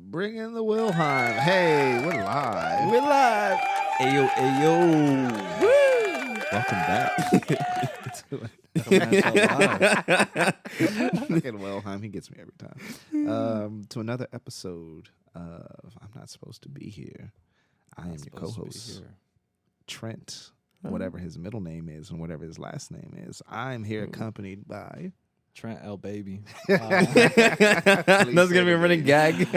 Bring in the Wilhelm. Hey, we're live. We're live. Ayo, ayo. Woo! Welcome back. Look at Wilhelm. He gets me every time. To another episode of I'm Not Supposed to Be Here. I am your co-host, Trent, whatever his middle name is and whatever his last name is. I'm here accompanied by... Trent L. Baby. That's going to be a running gag.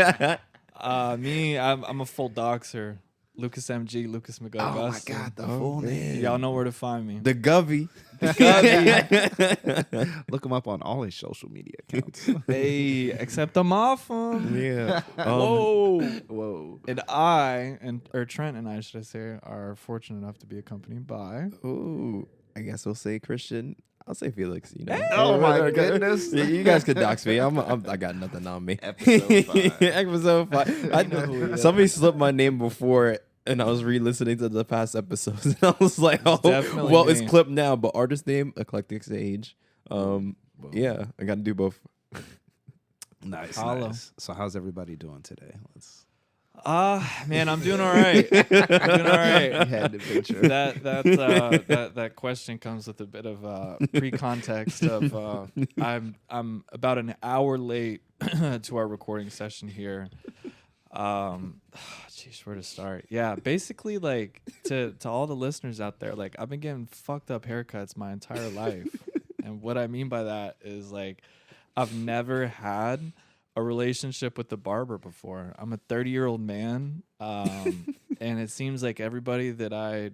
I'm a full doxer. Lucas MG, Lucas McGovey. Oh, my God, the full name. Y'all know where to find me. The Govey. Look him up on all his social media accounts. Hey, except I'm off them. Yeah. Whoa. And Trent and I, should I say, are fortunate enough to be accompanied by... Ooh. I guess we'll say Christian. I'll say Felix. You know. Oh my goodness! You guys could dox me. I got nothing on me. Episode 5. Episode 5. Somebody slipped my name before, and I was re-listening to the past episodes, and I was like, "Oh, Definitely well, me. it's clipped now." But artist name, Eclectic Sage. Yeah, I got to do both. Nice. So how's everybody doing today? Man, I'm doing all right. I'm doing all right. You had to picture. That question comes with a bit of pre-context of I'm about an hour late to our recording session here. Jeez, where to start? Yeah, basically, like to all the listeners out there, like I've been getting fucked up haircuts my entire life, and what I mean by that is like I've never had a relationship with the barber before. I'm a 30-year-old man, and it seems like everybody that I,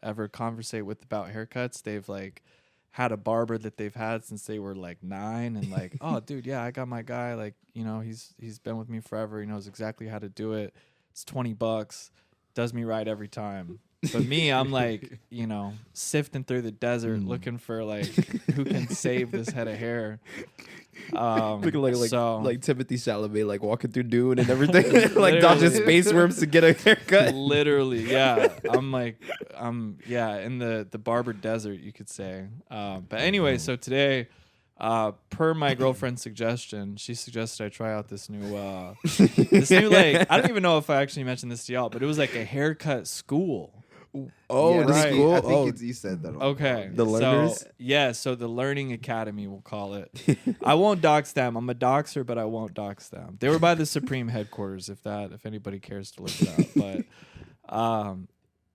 ever conversate with about haircuts, they've like had a barber that they've had since they were like 9, and like, oh, dude, yeah, I got my guy. Like, he's been with me forever. He knows exactly how to do it. It's $20, does me right every time. But me, I'm like, sifting through the desert looking for like who can save this head of hair. Looking like Timothy Chalamet, like walking through Dune and everything, like dodging space worms to get a haircut. Literally, yeah. I'm in the Barber desert, you could say. But anyway, so today, per my girlfriend's suggestion, she suggested I try out this new like, I don't even know if I actually mentioned this to y'all, but it was like a haircut school. Oh, yeah, the right. school. I think you said that. Okay. The learners? So the Learning Academy, we'll call it. I won't dox them. I'm a doxer, but I won't dox them. They were by the Supreme headquarters, if anybody cares to look it up. But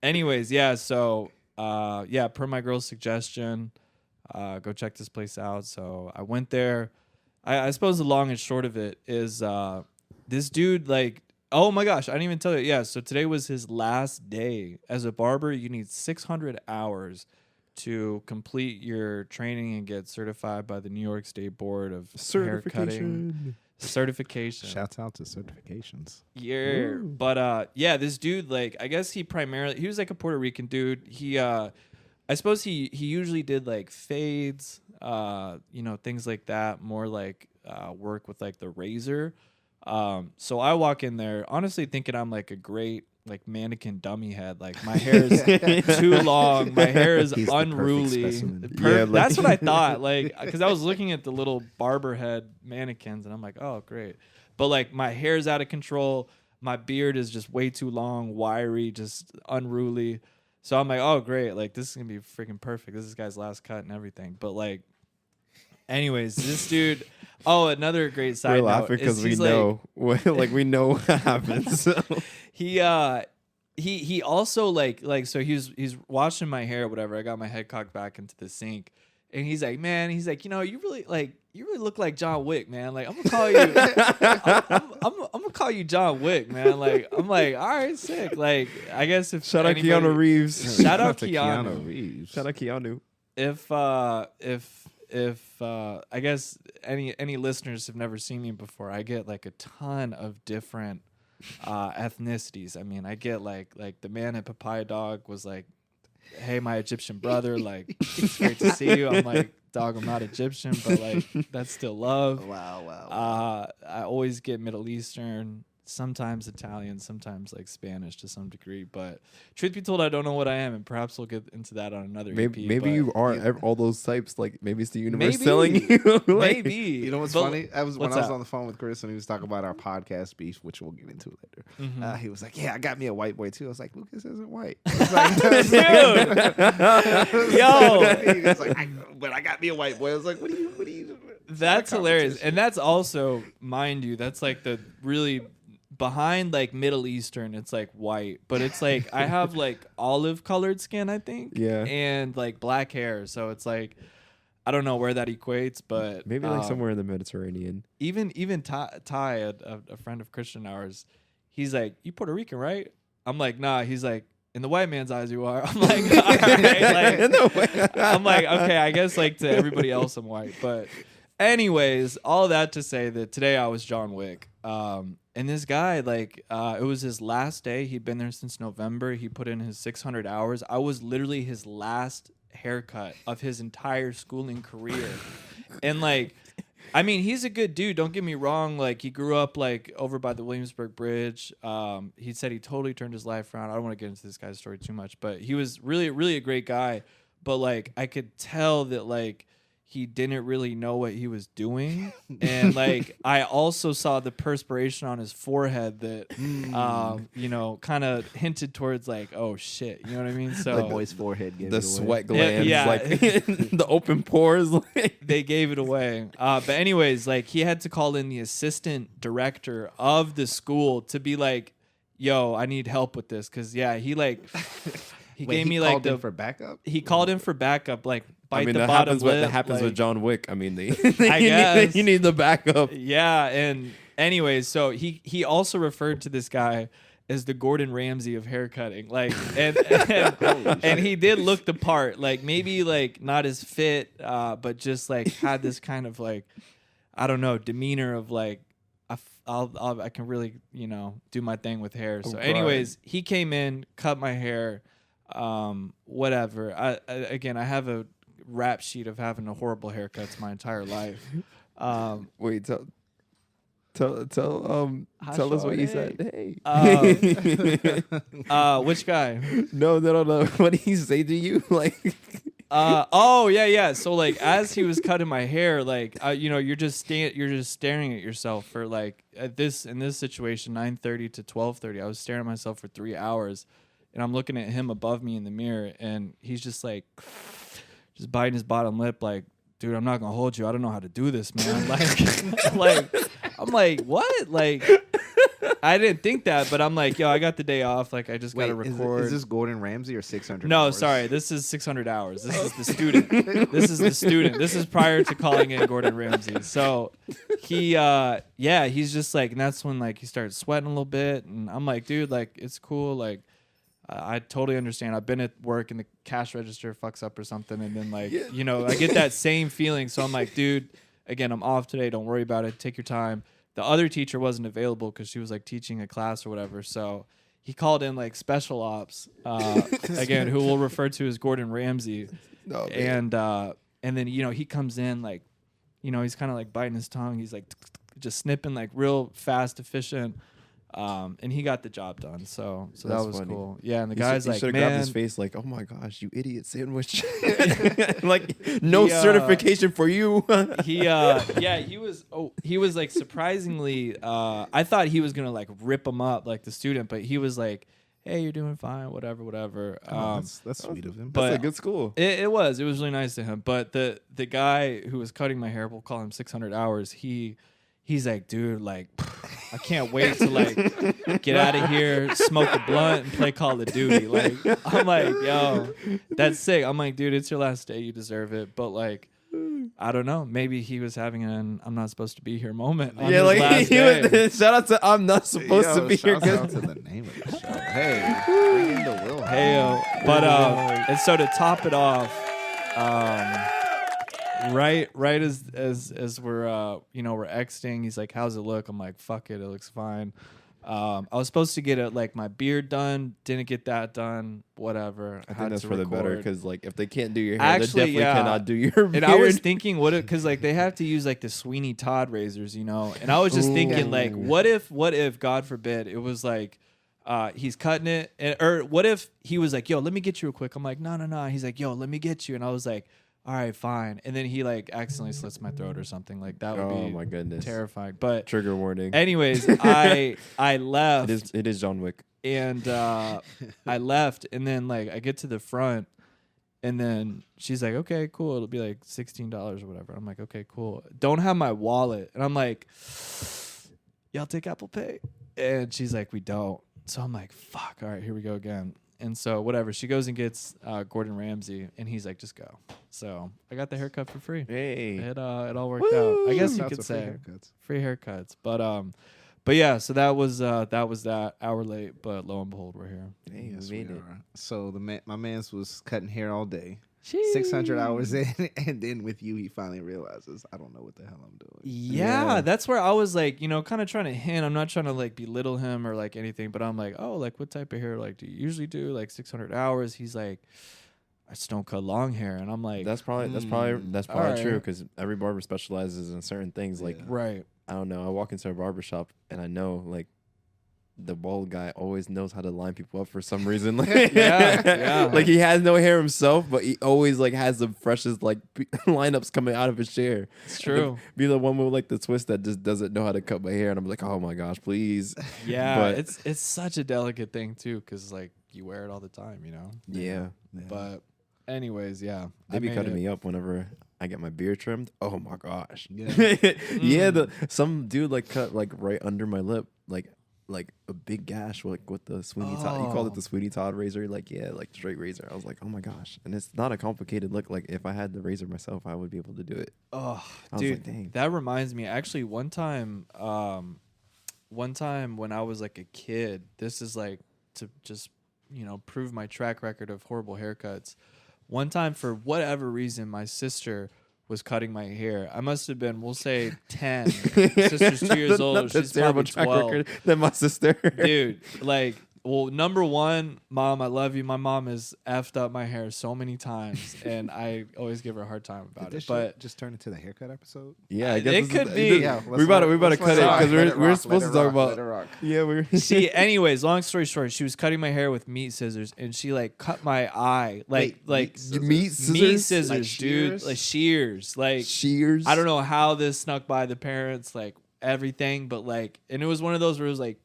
anyways, yeah, so per my girl's suggestion, go check this place out. So I went there. I suppose the long and short of it is this dude, like, oh my gosh, I didn't even tell you. Yeah, so today was his last day. As a barber, you need 600 hours to complete your training and get certified by the New York State Board of Haircutting. Certification. Shouts out to certifications. Yeah. But this dude, like, I guess he was like a Puerto Rican dude. He I suppose he usually did like fades, things like that, more like work with like the razor. So I walk in there honestly thinking I'm like a great like mannequin dummy head. Like my hair is too long. My hair is unruly. That's what I thought. Like, cause I was looking at the little barber head mannequins and I'm like, oh, great. But like my hair's out of control. My beard is just way too long, wiry, just unruly. So I'm like, oh, great. Like this is going to be freaking perfect. This is this guy's last cut and everything. But like, anyways, this dude. Oh, another great side note. We're laughing because we know, we know what happens. He also like so he's washing my hair or whatever. I got my head cocked back into the sink, and he's like, you really look like John Wick, man. Like I'm gonna call you, I'm gonna call you John Wick, man. Like I'm like, all right, sick. Like I guess if shout out Keanu Reeves. Shout out Keanu Reeves. Shout out Keanu. If I guess any listeners have never seen me before, I get like a ton of different ethnicities. I mean, I get like the man at Papaya Dog was like, hey, my Egyptian brother, like it's great to see you. I'm like, dog, I'm not Egyptian, but like that's still love. Wow. I always get Middle Eastern, sometimes Italian, sometimes like Spanish to some degree. But truth be told, I don't know what I am, and perhaps we'll get into that on another EP. Maybe you are all those types. Like maybe it's the universe telling you. Like, maybe. You know what's funny? When I was on the phone with Chris and he was talking about our podcast beef, which we'll get into later. Mm-hmm. He was like, "Yeah, I got me a white boy too." I was like, "Lucas isn't white." Like, dude, yo, it's like, but I got me a white boy. I was like, "What do you?" That's hilarious, and that's also, mind you, that's like the really behind like Middle Eastern. It's like white, but it's like I have like olive colored skin, I think, and like black hair. So it's like I don't know where that equates, but maybe like somewhere in the Mediterranean. Even Ty, a friend of Christian ours, he's like, "You Puerto Rican, right?" I'm like, "Nah." He's like, "In the white man's eyes, you are." I'm like, "All right." Like, I'm like, "Okay, I guess like to everybody else, I'm white." But anyways, all that to say that today I was John Wick. And this guy, like, it was his last day. He'd been there since November. He put in his 600 hours. I was literally his last haircut of his entire schooling career. And, like, I mean, he's a good dude. Don't get me wrong. Like, he grew up, like, over by the Williamsburg Bridge. He said he totally turned his life around. I don't want to get into this guy's story too much. But he was really, really a great guy. But, like, I could tell that, like, he didn't really know what he was doing. And like I also saw the perspiration on his forehead that you know, kind of hinted towards like, oh shit, you know what I mean? So the boy's forehead gave the sweat glands, yeah. like the open pores, they gave it away. But anyways, like he had to call in the assistant director of the school to be like, yo, I need help with this. Cause yeah, he like he gave me like the for backup. He called in for backup, like bite the that bottom happens lip. That happens like, with John Wick. I mean, I guess you need the backup. Yeah, and anyways, so he also referred to this guy as the Gordon Ramsay of haircutting, like, and he did look the part, like maybe like not as fit, but just like had this kind of like, I don't know, demeanor of like, I can really, you know, do my thing with hair. So anyways, he came in, cut my hair, whatever. I have a rap sheet of having a horrible haircuts my entire life. Wait, tell us what you said. Hey. Which guy? No. What did he say to you? Like, oh yeah. So like, as he was cutting my hair, like, you know, you're just staring at yourself for like in this situation, 9:30 to 12:30. I was staring at myself for 3 hours, and I'm looking at him above me in the mirror, and he's just like, just biting his bottom lip, like, dude, I'm not gonna hold you. I don't know how to do this, man. Like, I'm like, what? Like, I didn't think that, but I'm like, yo, I got the day off. Like, I just gotta record. Is this Gordon Ramsay or 600? No, hours? sorry, this is 600 hours. This is the student. This is prior to calling in Gordon Ramsay. So he's just like, and that's when like he started sweating a little bit, and I'm like, dude, like it's cool, like. I totally understand. I've been at work and the cash register fucks up or something. And then like, you know, I get that same feeling. So I'm like, dude, again, I'm off today. Don't worry about it. Take your time. The other teacher wasn't available because she was like teaching a class or whatever. So he called in like special ops, again, who we'll refer to as Gordon Ramsay. Oh, and then, you know, he comes in like, you know, he's kind of like biting his tongue. He's like just snipping like real fast, efficient. And he got the job done, so that was funny. Cool. Yeah, and the guy's like, should have man, grabbed his face like, oh my gosh, you idiot sandwich! Like no certification for you. He was like surprisingly. I thought he was gonna like rip him up like the student, but he was like, hey, you're doing fine, whatever. That's sweet of him. But that's a good school. It was really nice to him. But the guy who was cutting my hair, we'll call him 600 hours. He's like, dude, like, I can't wait to like get out of here, smoke a blunt, and play Call of Duty. Like, I'm like, yo, that's sick. I'm like, dude, it's your last day, you deserve it. But like, I don't know. Maybe he was having an "I'm not supposed to be here" moment. On his last day. Shout out to "I'm not supposed to be here." Shout out to the name of the show. Hey, bring in the Will. Hey, but and so to top it off. Right as we're we're exiting, he's like, how's it look? I'm like, fuck it looks fine. I was supposed to get like my beard done, didn't get that done. Whatever. I think that's for the better because like if they can't do your hair, actually, they definitely cannot do your beard. And I was thinking, because like they have to use like the Sweeney Todd razors, you know. And I was just thinking, like, what if, God forbid, it was like. He's cutting it, or what if he was like, "Yo, let me get you real quick." I'm like, "No." He's like, "Yo, let me get you," and I was like, "All right, fine." And then he like accidentally slits my throat or something. Like that would be my goodness, terrifying. But trigger warning. Anyways, I left. It is John Wick, and I left, and then like I get to the front, and then she's like, "Okay, cool. It'll be like $16 or whatever." I'm like, "Okay, cool." Don't have my wallet, and I'm like, "Y'all take Apple Pay?" And she's like, "We don't." So I'm like, fuck, all right, here we go again. And so whatever, she goes and gets Gordon Ramsay, and he's like, just go. So I got the haircut for free. Hey, it all worked out. I guess you could say free haircuts. But yeah, so that was that hour late, but lo and behold, we're here. Hey, yes, we are. So my man's was cutting hair all day. 600 hours in, and then with you, he finally realizes, I don't know what the hell I'm doing. Yeah, that's where I was like, kind of trying to hint. I'm not trying to like belittle him or like anything, but I'm like, oh, like what type of hair like do you usually do? Like 600 hours. He's like, I just don't cut long hair, and I'm like, that's probably true because every barber specializes in certain things. Like, right. I don't know. I walk into a barber shop and I know like. The bald guy always knows how to line people up for some reason. Like, yeah. Like he has no hair himself, but he always like has the freshest like lineups coming out of his chair. It's true. Be the one with like the twist that just doesn't know how to cut my hair, and I'm like, oh my gosh, please. Yeah, but, it's such a delicate thing too, because like you wear it all the time, you know. Yeah. But anyways, yeah, they be cutting me up whenever I get my beard trimmed. Oh my gosh. Yeah. Some dude like cut like right under my lip, like a big gash, like with the Sweeney Todd. He called it the Sweeney Todd razor. Like, yeah, like straight razor. I was like, oh my gosh. And it's not a complicated look. Like if I had the razor myself, I would be able to do it. Oh, dude, like, dang. That reminds me. Actually, one time when I was like a kid, this is like to just prove my track record of horrible haircuts. One time, for whatever reason, my sister was cutting my hair. I must have been, we'll say 10. Sister's 2 years old. She's probably 12. Than my sister. Dude, like, well, number one, Mom, I love you. My mom has effed up my hair so many times, and I always give her a hard time about it. But just turn into the haircut episode? Yeah, I guess it could be. Yeah, we about to cut it because we're supposed to talk about. Yeah, we're. See, anyways, long story short, she was cutting my hair with meat scissors, and she like cut my eye, like meat scissors, like dude, like shears, like shears. I don't know how this snuck by the parents, like everything, but like, and it was one of those where it was like.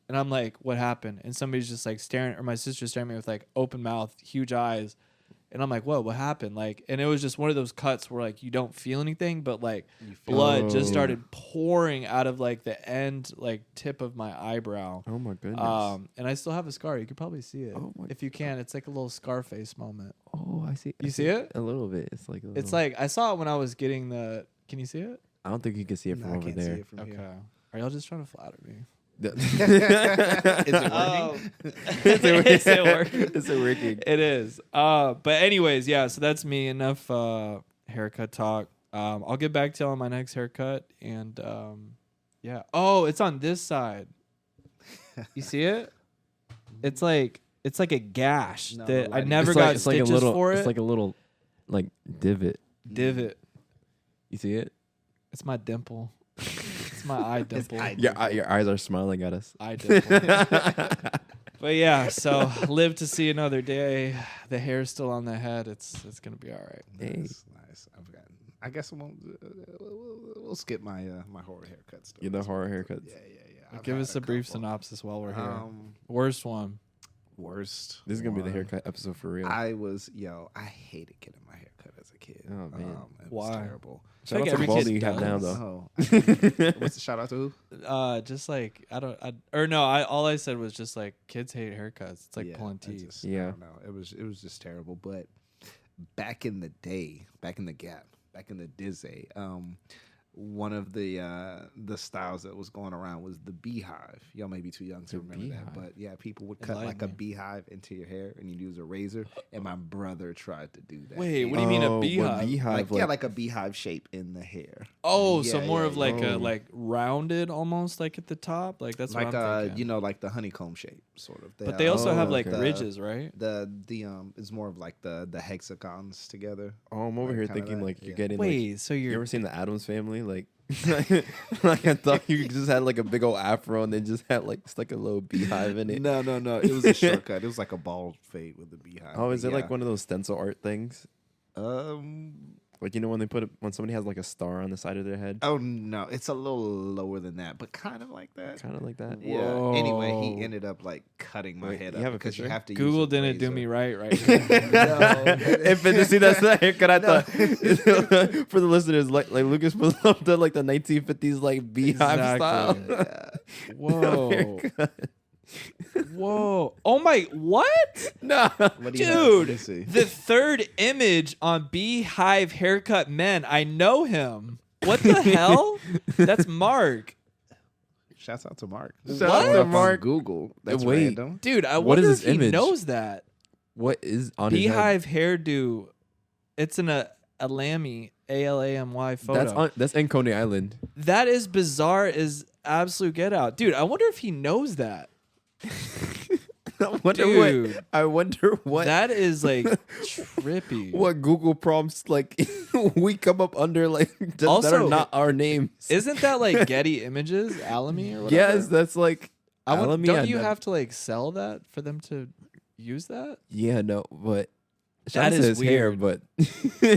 And I'm like, what happened? And somebody's just like staring, or my sister's staring at me with like open mouth, huge eyes. And I'm like, whoa, what happened? Like, and it was just one of those cuts where like you don't feel anything, but like blood just started pouring out of like the end, like tip of my eyebrow. Oh my goodness. And I still have a scar. You could probably see it. If you can. It's like a little Scarface moment. Oh, I see. You see it? A little bit. It's like I saw it when I was getting the. Can you see it? I don't think you can see it from over there. See it from here. Are y'all just trying to flatter me? Is it working? Is it working? Is it working? It is. But anyways, yeah. So that's me. Enough haircut talk. I'll get back to you on my next haircut, and yeah. Oh, it's on this side. You see it? It's like a gash that I never got stitches for it. It's like a little like divot. You see it? It's my dimple. It's my eye dimple. Your eyes are smiling at us. Eye dimple. But yeah, so live to see another day. The hair's still on the head. It's gonna be all right. Nice. I've forgotten. I guess we'll skip my my horror haircuts. The horror haircuts. Yeah. Give us a brief synopsis while we're here. Worst one. Worst. This is gonna be the haircut episode for real. I hated getting my haircut as a kid. Oh man, it was terrible. Shout out to the bald that you have now, though. What's the shout out to who? Just like all I said was just like kids hate haircuts. It's like pulling teeth. I don't know. It was just terrible. But back in the day, back in the Gap, back in the Dizzy, one of the styles that was going around was the beehive. Y'all may be too young to remember that, but yeah, people would cut like a beehive into your hair, and you'd use a razor. And my brother tried to do that. Wait, what do you mean a beehive? Like a beehive shape in the hair. Oh, so more of like a like rounded almost like at the top, like that's like what I'm thinking. you know, like the honeycomb shape sort of. But they also have like ridges, right? The it's more of like the hexagons together. Oh, I'm over here thinking like you're getting. Wait, so you ever seen the Addams Family? Like I thought you just had like a big old afro and then just had like just like a little beehive in it. No. It was a shortcut. It was like a bald fade with a beehive. Oh, is it like one of those stencil art things? Like, you know, when somebody has like a star on the side of their head? Oh, no. It's a little lower than that, but kind of like that. Kind of like that? Yeah. Whoa. Anyway, he ended up like cutting my head up because you have to Google use didn't do me right now. If it, see, that's the haircut I thought. For the listeners, like Lucas put up the like the 1950s like beehive style. Yeah. Whoa. Whoa. Oh my, what? No. Dude, the third image on Beehive Haircut Men, I know him. What the hell? That's Mark. Shouts out to Mark. Shout out to Mark. Google. That's Wait. random. Dude, I What wonder is if this he image? knows that. What is on his Beehive hairdo. It's an Alamy, ALAMY photo. That's in Coney Island. That is bizarre as absolute get out. Dude, I wonder if he knows that. I wonder what That is like trippy. what Google prompts like we come up under like that Also, are not our names. Isn't that like Getty Images, Alamy or whatever? Yes, that's like Don't Alamy, you have to like sell that for them to use that? Yeah, no, but That is his hair, weird.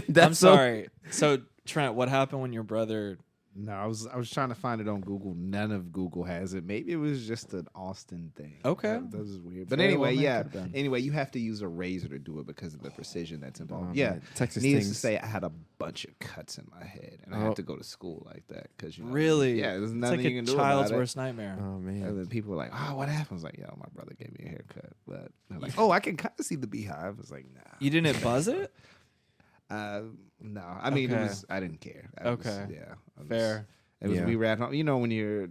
but I'm sorry. So Trent, what happened when your brother? No, I was trying to find it on Google. None of Google has it. Maybe it was just an Austin thing. Okay. That was weird. But Very anyway, well yeah. could have been. Anyway, you have to use a razor to do it because of the precision that's involved. Oh, yeah. man. Texas Needless things. to say, I had a bunch of cuts in my head, and I had to go to school like that because Really? Yeah, there's It's nothing like you a can do child's about worst nightmare. Oh man. And then people were like, "Oh, what happened?" I was like, "Yo, my brother gave me a haircut." But they're like, "Oh, I can kind of see the beehive." I was like, "Nah." You didn't buzz it? No. I mean, Okay. I didn't care. Okay. Fair. It was Yeah. we were at home. You know, when you're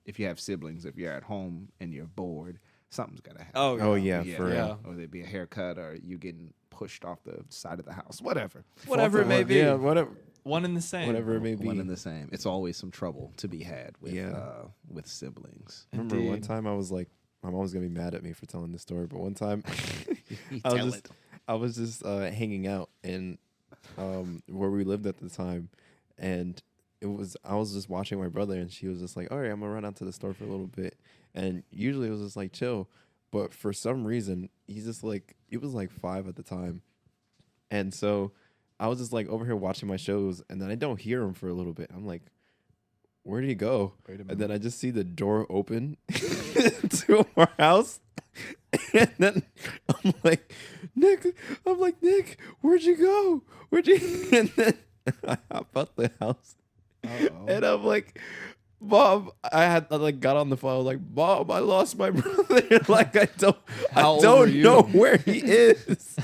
if you have siblings, if you're at home and you're bored, something's gotta happen. Oh yeah, for Yeah. real. Or there'd be a haircut, or you getting pushed off the side of the house, whatever. Whatever it may be. Yeah, whatever. One and the same. Whatever it may be. One and the same. It's always some trouble to be had with Yeah. with siblings. I remember one Indeed. time I was like, my mom was gonna be mad at me for telling this story, but one time Tell it. I was just hanging out in where we lived at the time, and I was just watching my brother, and she was just like, "All right, I'm gonna run out to the store for a little bit," and usually it was just like chill, but for some reason he's just like, it was like 5 at the time, and so I was just like over here watching my shows, and then I don't hear him for a little bit. I'm like, where did he go? Wait a minute. And then I just see the door open to our house. And then I'm like, Nick, where'd you go? And then I hop out the house. Uh-oh. And I'm like, Mom, I got on the phone. I was like, Mom, I lost my brother. Like, I How old were don't you? know where he is.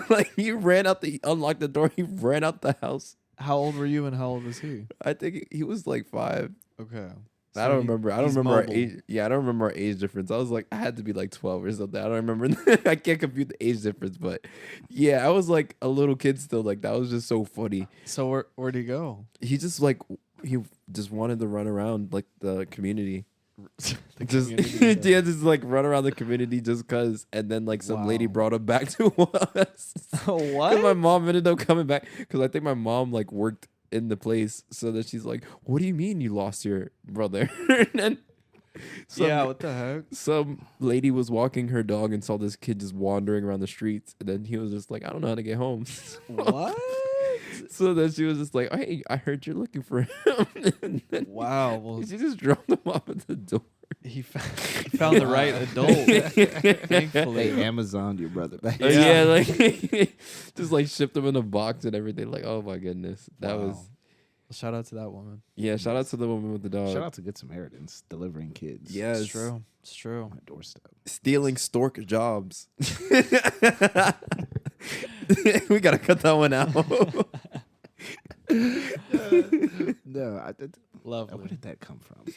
Like, he unlocked the door. He ran out the house. How old were you and how old was he? I think he was like 5. Okay. I don't remember. I don't he's remember our mobile. age. Yeah, I don't remember our age difference. I was like, I had to be like 12 or something. I don't remember. I can't compute the age difference, but yeah, I was like a little kid still. Like, that was just so funny. So where'd he go? He just wanted to run around like the community. The Just community. yeah, just like run around the community just cause. And then like some lady Wow. brought him back to us. What? And my mom ended up coming back because I think my mom like worked in the place, so that she's like, "What do you mean you lost your brother?" And then Yeah, what the heck? some lady was walking her dog and saw this kid just wandering around the streets, and then he was just like, "I don't know how to get home." What? So then she was just like, "Hey, I heard you're looking for him." And then Wow. Well, she just dropped him off at the door. he found the right adult. Thankfully. They Amazoned your brother back. Yeah, like just like shipped him in a box and everything. Like, oh my goodness, that Wow. was Shout out to that woman. yeah. Shout out to the woman with the dog. Shout out to Good Samaritans delivering kids. Yes. It's true. It's true. on my doorstep. Stealing stork jobs. We gotta cut that one out. No, Lovely. where did that come from?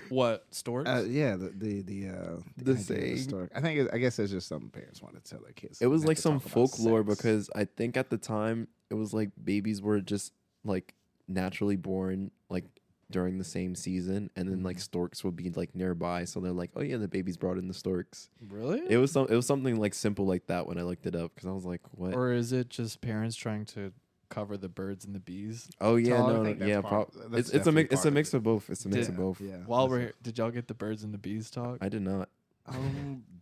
What storks? Yeah, the idea of saying. stork. I guess it's just something parents want to tell their kids. It was not like to some talk about folklore sex. because I think at the time it was like babies were just like naturally born like during the same season, and then like storks would be like nearby, so they're like, oh yeah, the baby's brought in the storks. Really? It was something like simple like that when I looked it up because I was like, what? Or is it just parents trying to cover the birds and the bees? Oh yeah, Tall, I no, think that's yeah, that's it's a definitely mix. It's part a of mix it. of both. It's a mix Did- of both. Yeah. While we're here, did y'all get the birds and the bees talk? I did not.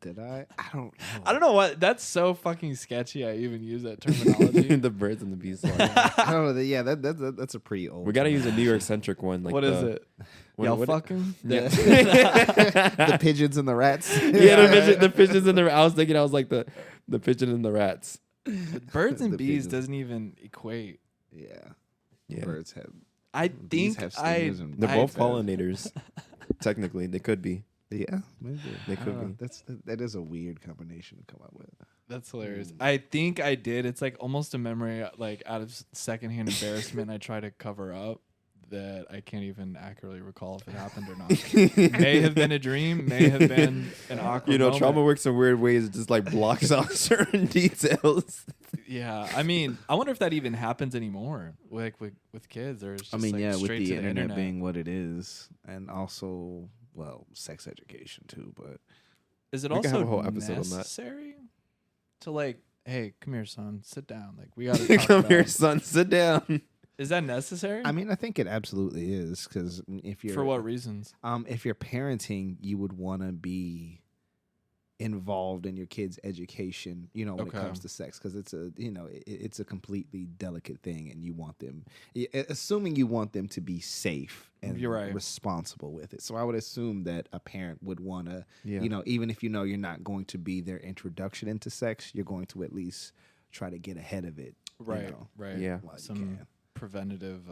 Did I? I don't know. I don't know what. That's so fucking sketchy. I even use that terminology. The birds and the bees. I don't know. Yeah, that's a pretty old. We got to use a New York centric one. Like What is it? Y'all fucking? the pigeons and the rats. Yeah, the pigeons and the. I was thinking, I was like the pigeon and the rats. But birds and The bees pigeons. doesn't even equate. Yeah. Yeah, Birds have. I Bees think have I. stingers and they're I- both pollinators. Technically, they could be. Yeah, maybe They could I don't know. be. That is a weird combination to come up with. That's hilarious. I think I did. It's like almost a memory, like out of secondhand embarrassment. I try to cover up that I can't even accurately recall if it happened or not. May have been a dream. May have been an awkward. You know, moment. trauma works in weird ways. It just like blocks out certain details. Yeah, I mean, I wonder if that even happens anymore, like with kids, or it's just I mean, like yeah, with straight the to internet being what it is, and also, well, sex education too. But Is it We could also have a whole episode on that. necessary to like, hey, come here, son, sit down. Like we gotta talk Come about here, son. Sit down. Is that necessary? I mean, I think it absolutely is because if you're for what reasons? if you're parenting, you would want to be involved in your kids' education, you know, when it Okay. comes to sex, because it's a, you know, it's a completely delicate thing, and you want them, assuming you want them to be safe and You're right. responsible with it. So I would assume that a parent would want to, Yeah. you know, even if you know you're not going to be their introduction into sex, you're going to at least try to get ahead of it. Right, You know, right. Yeah. while you Some can. preventative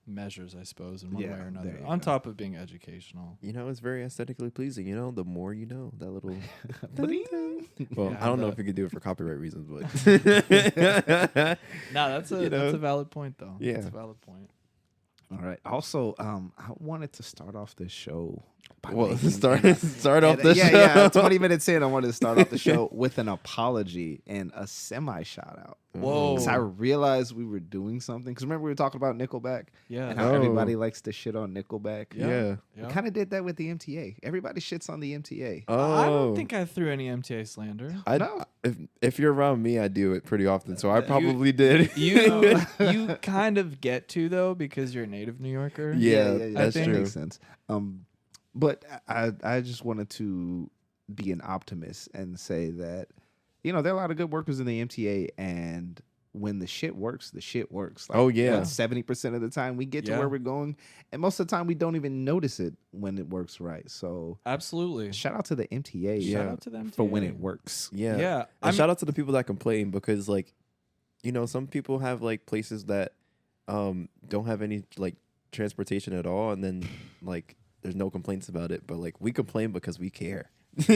measures, I suppose, in one Yeah, way or there another. you On go. top of being educational. You know, it's very aesthetically pleasing. You know, the more you know, that little. Well, Yeah, I don't know the- if you could do it for copyright reasons, but. No, that's a You know? that's a valid point though. Yeah. That's a valid point. All right. Also, I wanted to start off this show. By Well, making start an- off the yeah, show. Yeah, 20 minutes in, I wanted to start off the show with an apology and a semi shout out. Whoa. Because I realized we were doing something. Because remember, we were talking about Nickelback Yeah. and how Oh. everybody likes to shit on Nickelback. Yeah. We kind of did that with the MTA. Everybody shits on the MTA. Oh. I don't think I threw any MTA slander. No. If you're around me, I do it pretty often. So I You- probably did. You kind of get to though because you're a native New Yorker. Yeah, I that's think- true. Makes sense. But I just wanted to be an optimist and say that, you know, there are a lot of good workers in the MTA, and when the shit works, the shit works. Oh, yeah. 70% of the time we get to Yeah. where we're going, and most of the time we don't even notice it when it works right. So Absolutely. shout out to the MTA, Yeah. Shout out to them for when it works. Yeah. Yeah. And shout out to the people that complain because, like, you know, some people have like places that don't have any like transportation at all, and then like there's no complaints about it. But like we complain because we care. we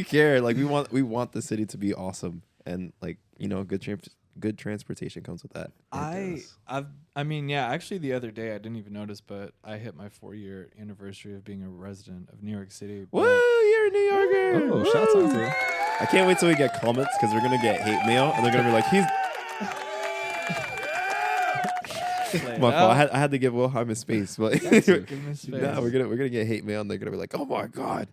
care. Like we want the city to be awesome, and like, you know, good transportation comes with that. I mean, yeah, actually the other day I didn't even notice, but I hit my 4-year anniversary of being a resident of New York City. Woo! but- You're a New Yorker. Oh, shouts out to you. I can't wait till we get comments because we're gonna get hate mail, and they're gonna be like, "He's Play it my fault." out. I had to give Wilhelm his space, but Give him his space. nah, we're gonna get hate mail, and they're gonna be like, "Oh my god,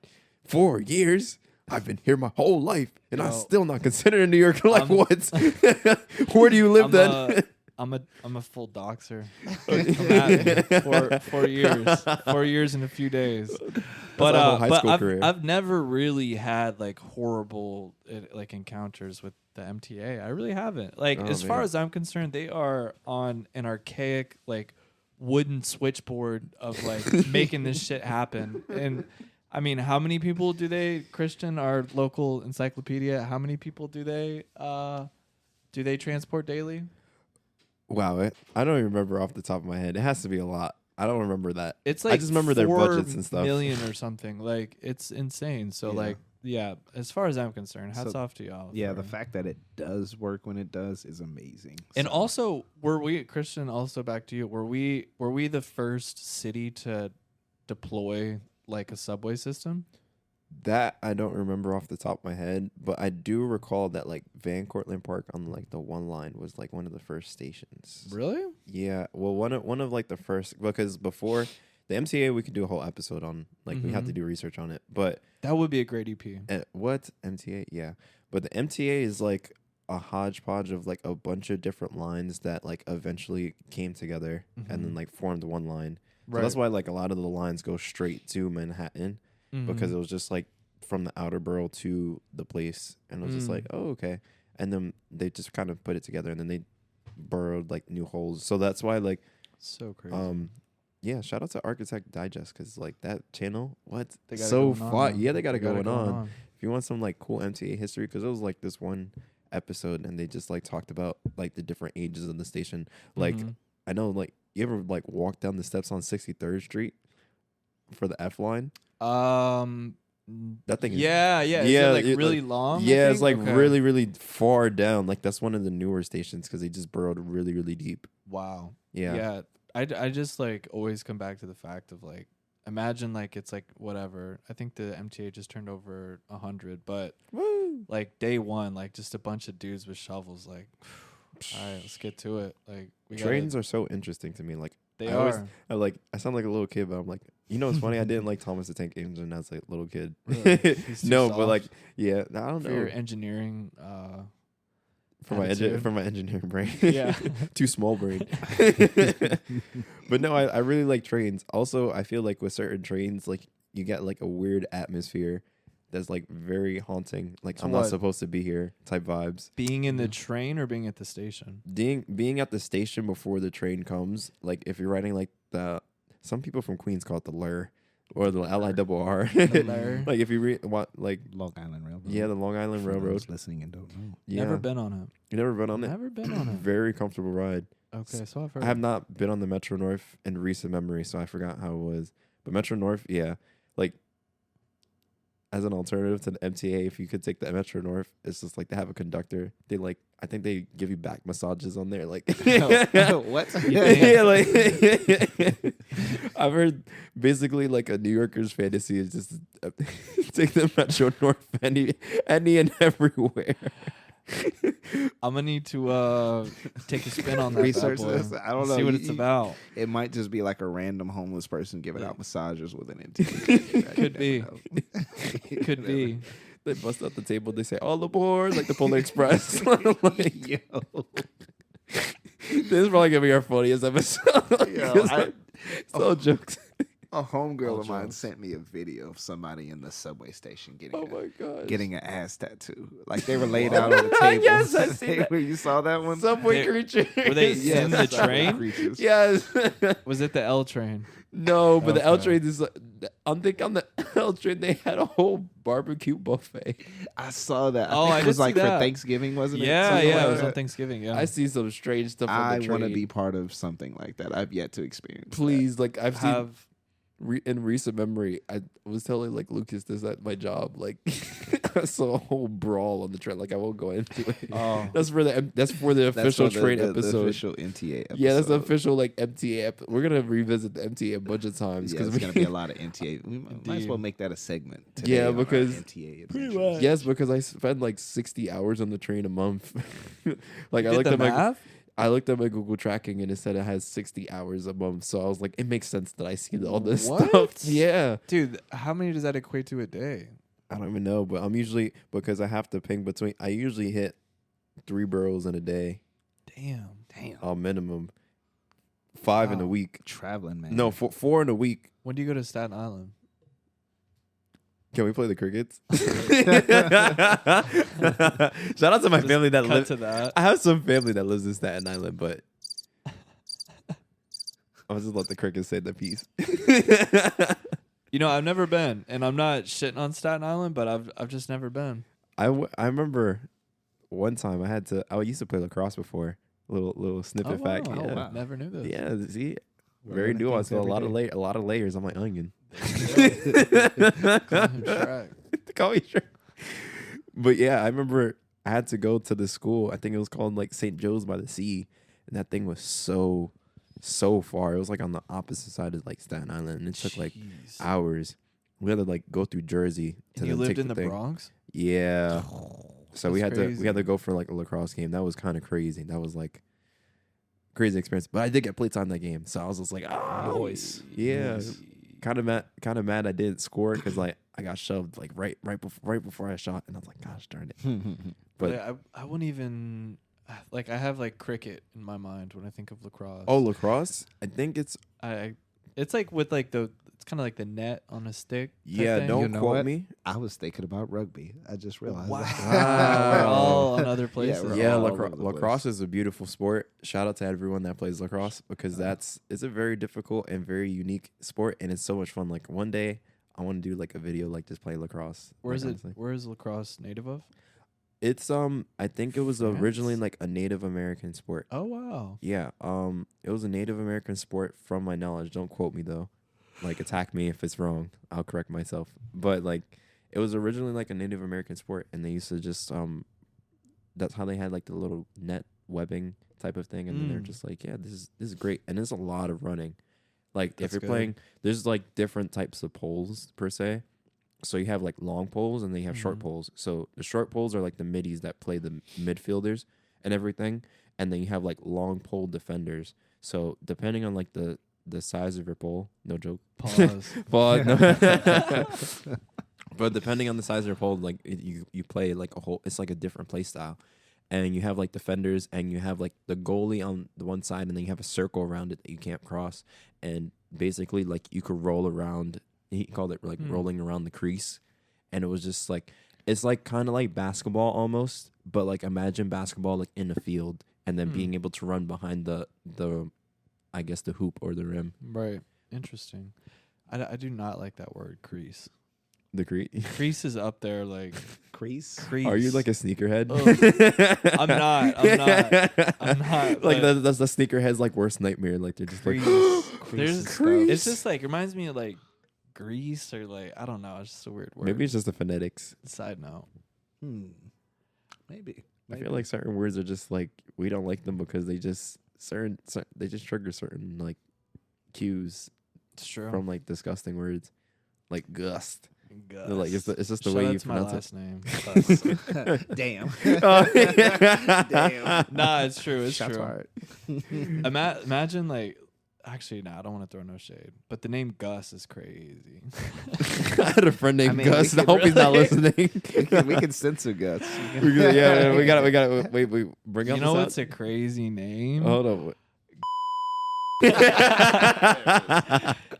4 years." I've been here my whole life, and I'm Yo. still not considered a New Yorker. Like, I'm- what? Where do you live I'm then? I'm a full doxer. Come at me. 4 years, 4 years in a few days. But my whole high school I've, career. I've never really had like horrible like encounters with the MTA. I really haven't. Like Oh, as far man. as I'm concerned, they are on an archaic like wooden switchboard of like making this shit happen. And I mean, how many people do they, Christian, our local encyclopedia, how many people do they transport daily? Wow, I don't even remember off the top of my head. It has to be a lot. I don't remember that. It's I like just remember their 4 budgets and stuff. million or something. Like it's insane. So Yeah. like yeah, as far as I'm concerned, hats So, off to y'all. Yeah, for- the fact that it does work when it does is amazing. And So, also, were we, Christian? Also, back to you. Were we the first city to deploy like a subway system? That I don't remember off the top of my head, but I do recall that like Van Cortlandt Park on like the one line was like one of the first stations. Really? Yeah, well, one of like the first, because before the MTA we could do a whole episode on, like we have to do research on it, but That would be a great EP. what MTA? Yeah, but the MTA is like a hodgepodge of like a bunch of different lines that like eventually came together and then like formed one line. So that's why like a lot of the lines go straight to Manhattan. Because it was just like from the outer borough to the place, and it was just like, oh, okay. And then they just kind of put it together, and then they burrowed like new holes. So that's why like, so crazy. yeah, shout out to Architect Digest, because like that channel, what They got it so going on, fun. man. Yeah, they got it They got going on. If you want some like cool MTA history, because it was like this one episode, and they just like talked about like the different ages of the station. Like I know, like you ever like walk down the steps on 63rd Street for the F line? That thing. Yeah. Is yeah, it like really long? Yeah, I it's think? like Okay. really, really far down. Like that's one of the newer stations because they just burrowed really, really deep. Wow. Yeah. Yeah. I just like always come back to the fact of like, imagine like it's like whatever. I think the MTA just turned over 100, but Woo. like day one, like just a bunch of dudes with shovels. Like, all right, let's get to it. Like Trains are so interesting to me. Like They I are. always, I sound like a little kid, but I'm like, you know, it's funny. I didn't like Thomas the Tank Engine as a little kid. Really? He's too No, soft but like, yeah, I don't for know. your engineering. For my attitude. for my engineering brain. Yeah. Too small brain. But no, I really like trains. Also, I feel like with certain trains, like you get like a weird atmosphere that's like very haunting. Like So I'm what? not supposed to be here type vibes. Being in the train or being at the station? Being at the station before the train comes, like if you're riding like some people from Queens call it the Lur or the LIRR. The Lur. Like if you like Long Island Railroad. yeah, the Long Island For Railroad. those listening and don't know. Yeah. Never been on it. You never been on it? Never been on it. Very comfortable ride. Okay, so I've heard. I have not been on the Metro North in recent memory, so I forgot how it was. But Metro North, yeah, like as an alternative to the MTA, if you could take the Metro North, it's just like they have a conductor. They like, I think they give you back massages on there. Like, What? yeah, like I've heard basically like a New Yorker's fantasy is just take the Metro North any and everywhere. I'm gonna need to take a spin on that. Research bad boy. this. I don't know. See what it's about. It might just be like a random homeless person giving out massages with an MTA. Could be. Could be. They bust out the table. They say all aboard, like the Polar Express. Like, Yo. this is probably gonna be our funniest episode. Yo, It's all jokes. A homegirl of mine jokes. sent me a video of somebody in the subway station Oh my god. getting an ass tattoo. Like they were laid out on the table. Yes, I see that. You saw that one? Subway They- creature. Were they in the Subway train? creatures. Yes. Was it the L train? No, but the L Okay. train is. I'm thinking on the L train they had a whole barbecue buffet. I saw that. Oh, think I it did was see like that. for Thanksgiving, wasn't it? Yeah, Something yeah. like It was that. on Thanksgiving. Yeah. I see some strange stuff on I the train. want to be part of something like that. I've yet to experience. that. Please, like I've seen have. in recent memory, I was telling like Lucas this at my job. Like I saw a whole brawl on the train. Like I won't go into it. Oh. That's for the official for train the episode. official MTA episode. Yeah, that's the official like MTA. We're gonna revisit the MTA a bunch of times Yeah, because there's gonna be a lot of MTA. We might as well Indeed. make that a segment. Today Yeah, on our because- MTA Pretty adventures. much. yes, because I spend like 60 hours on the train a month. Like Did the math? I looked at my Google tracking and it said it has 60 hours a month. So I was like, it makes sense that I see all this What? stuff. Yeah. Dude, how many does that equate to a day? I don't even know, but I'm usually, because I have to ping between, I usually hit 3 boroughs in a day, Damn. minimum. 5 in a Wow. week. Traveling, man. No, 4 in a week. When do you go to Staten Island? Can we play the crickets? Shout out to my Just family that cut lives. to that. I have some family that lives in Staten Island, but I'll just let the crickets say the piece. You know, I've never been, and I'm not shitting on Staten Island, but I've just never been. I remember one time I used to play lacrosse before. Little snippet fact. wow. Yeah. wow. Never knew this. Yeah, see, We're very learning nuanced. things A lot every of a lot of layers on my onion. Call him Shrek. call me Shrek. But yeah, I remember I had to go to the school. I think it was called like St. Joe's by the Sea, and that thing was so far. It was like on the opposite side of like Staten Island, and it took like hours. We had to like go through Jersey. And you lived in the Bronx? Yeah. So we had crazy. to go for like a lacrosse game. That was kind of crazy. That was like crazy experience. But I did get plates on that game, so I was just like, Noise. yeah. Kind of mad I didn't score because like I got shoved like right before I shot, and I was like, gosh darn it. But I wouldn't even like. I have like cricket in my mind when I think of lacrosse. Oh, lacrosse? I think it's it's like with like it's kind of like the net on a stick. yeah. thing. Don't You know quote what? me. I was thinking about rugby. I just realized. Wow, that. we're all on other places. we're Yeah, all over the lacrosse place. is a beautiful sport. Shout out to everyone that plays lacrosse because it's a very difficult and very unique sport, and it's so much fun. Like one day I want to do like a video like just play lacrosse. Where is like, it? honestly. Where is lacrosse native of? It's I think it was France? originally like a Native American sport. Oh wow. Yeah, it was a Native American sport from my knowledge. Don't quote me though. Like attack me if it's wrong. I'll correct myself. But like it was originally like a Native American sport, and they used to just that's how they had like the little net webbing type of thing, and then they're just like, yeah, this is great, and there's a lot of running. Like That's if you're good. playing, there's like different types of poles per se. So you have like long poles and then you have short poles. So the short poles are like the middies that play the midfielders and everything, and then you have like long pole defenders. So depending on like the size of your pole, no joke. Pause. But no. But depending on the size of your pole, like you play like it's like a different play style. And you have like defenders, and you have like the goalie on the one side, and then you have a circle around it that you can't cross. And basically, like you could roll around. He called it like rolling around the crease, and it was just like it's like kind of like basketball almost, but like imagine basketball like in a field, and then being able to run behind the I guess the hoop or the rim. Right. Interesting. I do not like that word crease. The crease. Crease is up there like Crease. crease. Are you like a sneakerhead? I'm not. Like but that's the sneakerhead's like worst nightmare. Like they're just like There's it's just like reminds me of like grease or like I don't know. It's just a weird word. maybe it's just the phonetics. Side note. Maybe. I feel like certain words are just like we don't like them because they just they just trigger certain like cues It's true. from like disgusting words, like gust. Gus. They're like it's just the Shout way out you to my pronounce last name. Gus. Damn. Damn. Nah, it's true. It's Shots true. fired. Imagine like. Actually, no, I don't want to throw no shade. But the name Gus is crazy. I had a friend named I mean, Gus. we I could hope he's not really- listening. we can censor Gus. Yeah, we got it. Wait, bring up. You know what's a crazy name? Hold on.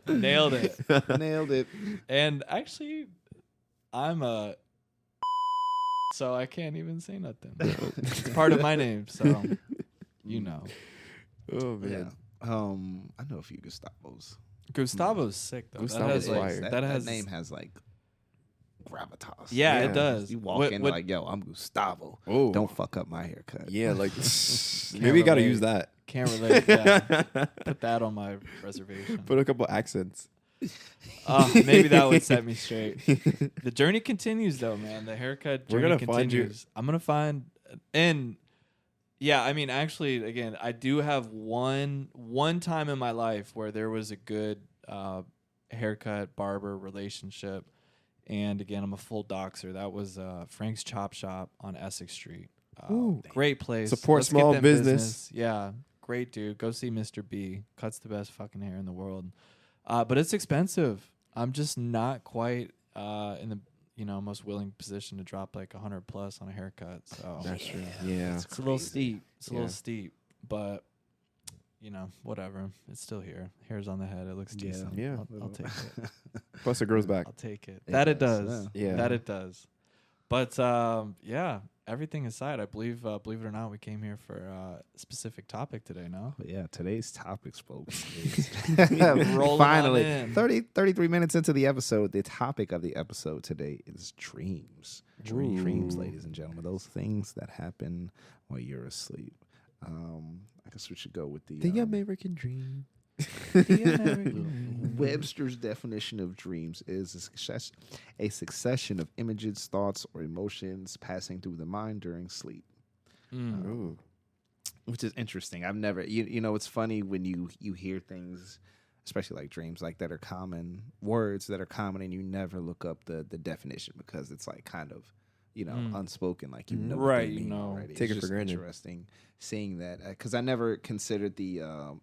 Nailed it. Nailed it. And actually, I'm a so I can't even say nothing. It's part of my name, so you know. Oh man. Yeah. I know a few Gustavos. Gustavo's sick though. Gustavo's that has, fire. like, That name has like gravitas. Yeah, Yeah. it does. You walk in like, yo, I'm Gustavo. Oh. Don't fuck up my haircut. Yeah, like maybe you got to relate. use that. Can't relate. Yeah. Put that on my reservation. Put a couple accents. Maybe that would set me straight. The journey continues though, man. The haircut We're journey gonna find you. continues. I'm gonna find and yeah, I mean actually again, I do have one time in my life where there was a good haircut barber relationship. And again, I'm a full doxer. That was Frank's Chop Shop on Essex Street. Great place. Support Let's get small them business. Yeah, great dude. Go see Mr. B. Cuts the best fucking hair in the world. But it's expensive. I'm just not quite in the most willing position to drop like $100 plus on a haircut. So That's true. Yeah. it's a little steep. It's a Yeah. little steep, but whatever. It's still here. Hair's on the head. It looks decent. Yeah. I'll take it. Plus it grows back. I'll take it. It That it does, does. yeah. That it does. But yeah, everything aside, I believe it or not, we came here for a specific topic today. No. But yeah, today's topics, folks. Is Rolling finally, on in. 33 minutes into the episode, the topic of the episode today is dreams. Dreams, ladies and gentlemen. Those things that happen while you're asleep. I guess we should go with the The American dream. Webster's definition of dreams is a succession of images, thoughts, or emotions passing through the mind during sleep. Ooh. Which is interesting. I've never, you know, it's funny when you hear things, especially like dreams, like that are common, words that are common, and you never look up the definition because it's like kind of, you know, unspoken, like you know, Right, what they you mean know. already. Take It's it for just granted. Interesting seeing that because I never considered the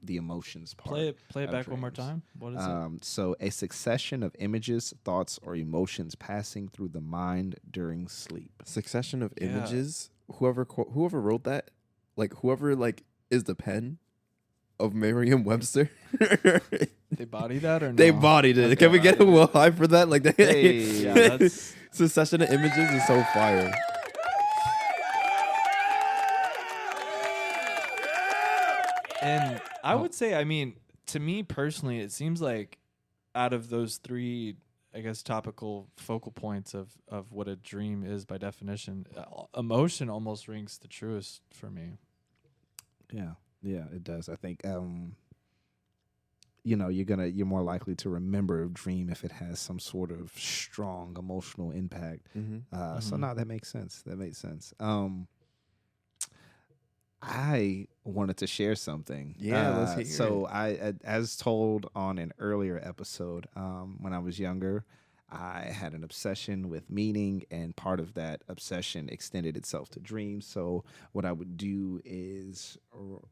emotions part. Play it of back one more dreams. time. What is it? So a succession of images, thoughts, or emotions passing through the mind during sleep. Succession of Yeah. images. Whoever wrote that, like whoever like is the pen of Merriam-Webster. They body that or no? They bodied it. Okay, Can we get a bodied well it. high for that? Like, Yeah, that's succession of images is so fire. And I would say, I mean, to me personally, it seems like out of those three, I guess, topical focal points of what a dream is by definition, emotion almost rings the truest for me. Yeah, it does. I think you know, you're more likely to remember a dream if it has some sort of strong emotional impact. So no, that makes sense. I wanted to share something. Yeah, let's hear so I, as told on an earlier episode, when I was younger, I had an obsession with meaning, and part of that obsession extended itself to dreams. So what I would do is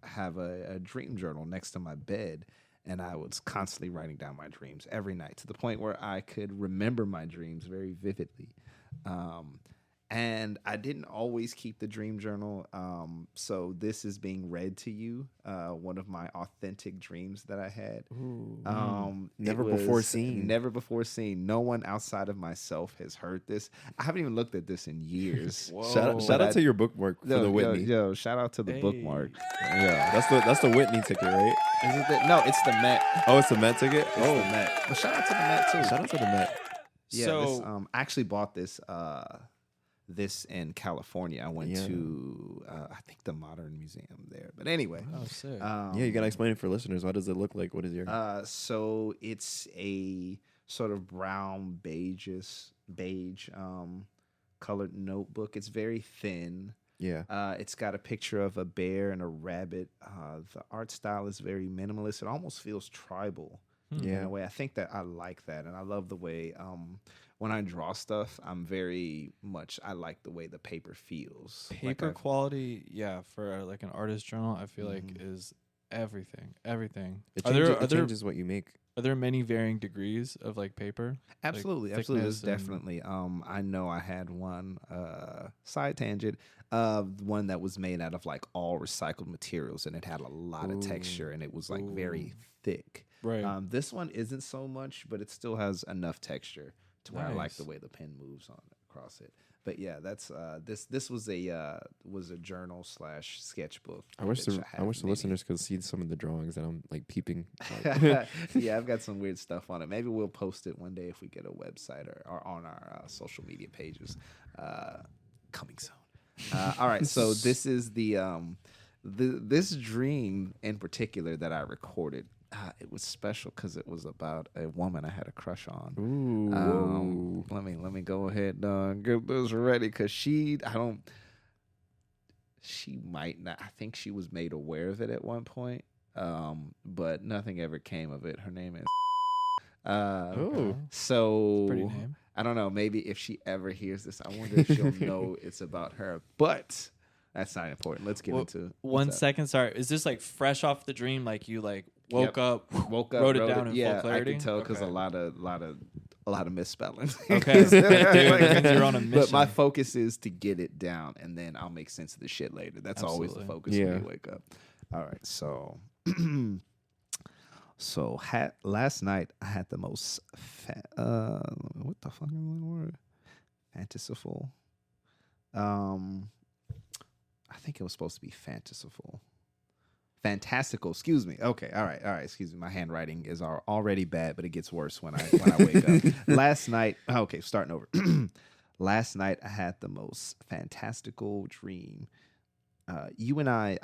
have a dream journal next to my bed, and I was constantly writing down my dreams every night to the point where I could remember my dreams very vividly. And I didn't always keep the dream journal. So this is being read to you, one of my authentic dreams that I had. Never It before was seen. Never before seen. No one outside of myself has heard this. I haven't even looked at this in years. Shout out to your bookmark for the Whitney. Yo, shout out to the Hey. bookmark. Yeah. That's the Whitney ticket, right? Is it no, it's the Met. Oh, it's the Met ticket. It's the Met. But shout out to the Met too. Shout out to the Met. Yeah, So- this, I actually bought this in California. I went to I think the Modern Museum there. But anyway, Oh, sick. Yeah, you gotta explain it for listeners. What does it look like? What is your? so it's a sort of brown beige colored notebook. It's very thin. Yeah. It's got a picture of a bear and a rabbit. The art style is very minimalist. It almost feels tribal in Yeah. a way. I think that I like that, and I love the way when I draw stuff, I like the way the paper feels. Paper quality, yeah, for like an artist journal, I feel like is everything. It Are changes, there it changes what you make. are there many varying degrees of like paper? Absolutely, Like absolutely. thickness There's and- definitely. I know I had one side tangent, one that was made out of like all recycled materials, and it had a lot of texture, and it was like very thick. Right. This one isn't so much, but it still has enough texture to where I like Nice. the way the pen moves on across it. But yeah, that's this was a journal / sketchbook. I wish which the have many. listeners could see some of the drawings that I'm like peeping. Yeah, I've got some weird stuff on it. Maybe we'll post it one day if we get a website or on our social media pages. Coming soon. All right, so this is this dream in particular that I recorded. It was special because it was about a woman I had a crush on. Ooh. Let me go ahead and get this ready because she might not. I think she was made aware of it at one point, but nothing ever came of it. Her name is. Oh. So Pretty name. I don't know. Maybe if she ever hears this, I wonder if she'll know it's about her. But that's not important. Let's get into One what's up. second, sorry. Is this like fresh off the dream? Like you like woke up, Woke up, wrote it down in yeah, full clarity? I can tell because Okay. a lot of misspellings. Okay. Dude, that means you're on a But my mission. focus is to get it down, and then I'll make sense of the shit later. That's always the Absolutely. focus when Yeah. you wake up. All right, so last night I had the most what the fuck is the word? Fantastical. I think it was supposed to be fantastical. Fantastical, excuse me. Okay, all right, excuse me. My handwriting is already bad, but it gets worse when I wake up. Last night, okay, starting over. Last night I had the most fantastical dream. You and I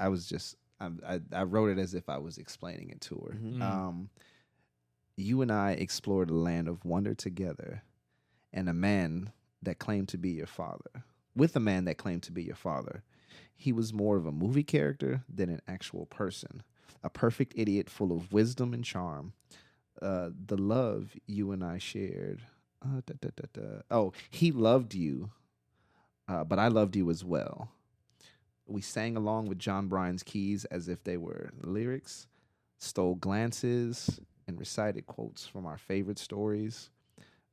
I wrote it as if I was explaining it to her. Mm. You and I explored a land of wonder together, and a man that claimed to be your father. With a man that claimed to be your father, he was more of a movie character than an actual person. A perfect idiot full of wisdom and charm. The love you and I shared. Oh, he loved you, but I loved you as well. We sang along with John Bryan's keys as if they were lyrics, stole glances, and recited quotes from our favorite stories.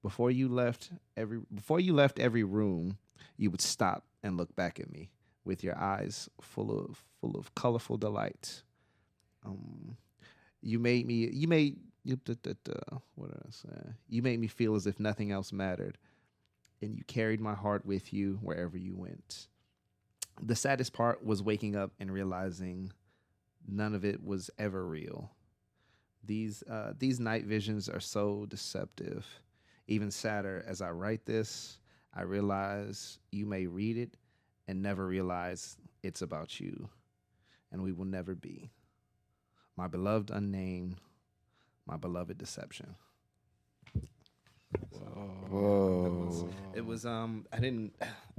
Before you left every room, you would stop and look back at me with your eyes full of colorful delight. You made me you made you, what did I say? You made me feel as if nothing else mattered, and you carried my heart with you wherever you went. The saddest part was waking up and realizing none of it was ever real. These night visions are so deceptive. Even sadder, as I write this, I realize you may read it and never realize it's about you, and we will never be. My beloved unnamed, my beloved deception. Whoa. It was I didn't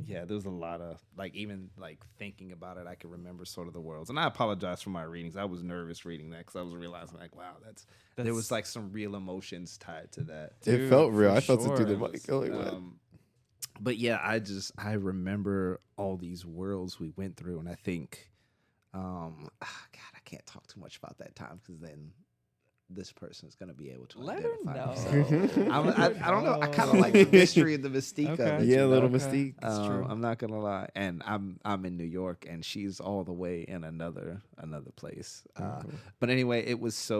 yeah, there was a lot of even thinking about it, I could remember sort of the worlds. And I apologize for my readings. I was nervous reading that because I was realizing wow, that's there was some real emotions tied to that. It felt real. for I felt sure. it through the mic. But yeah, I remember all these worlds we went through, and I think God, I can't talk too much about that time because then this person is going to be able to Let her identify know. themselves. I don't know. I kind of like the mystery and the mystique of it. Yeah, you a little know? mystique. That's true. I'm not gonna lie, and I'm in New York, and she's all the way in another place. But anyway, it was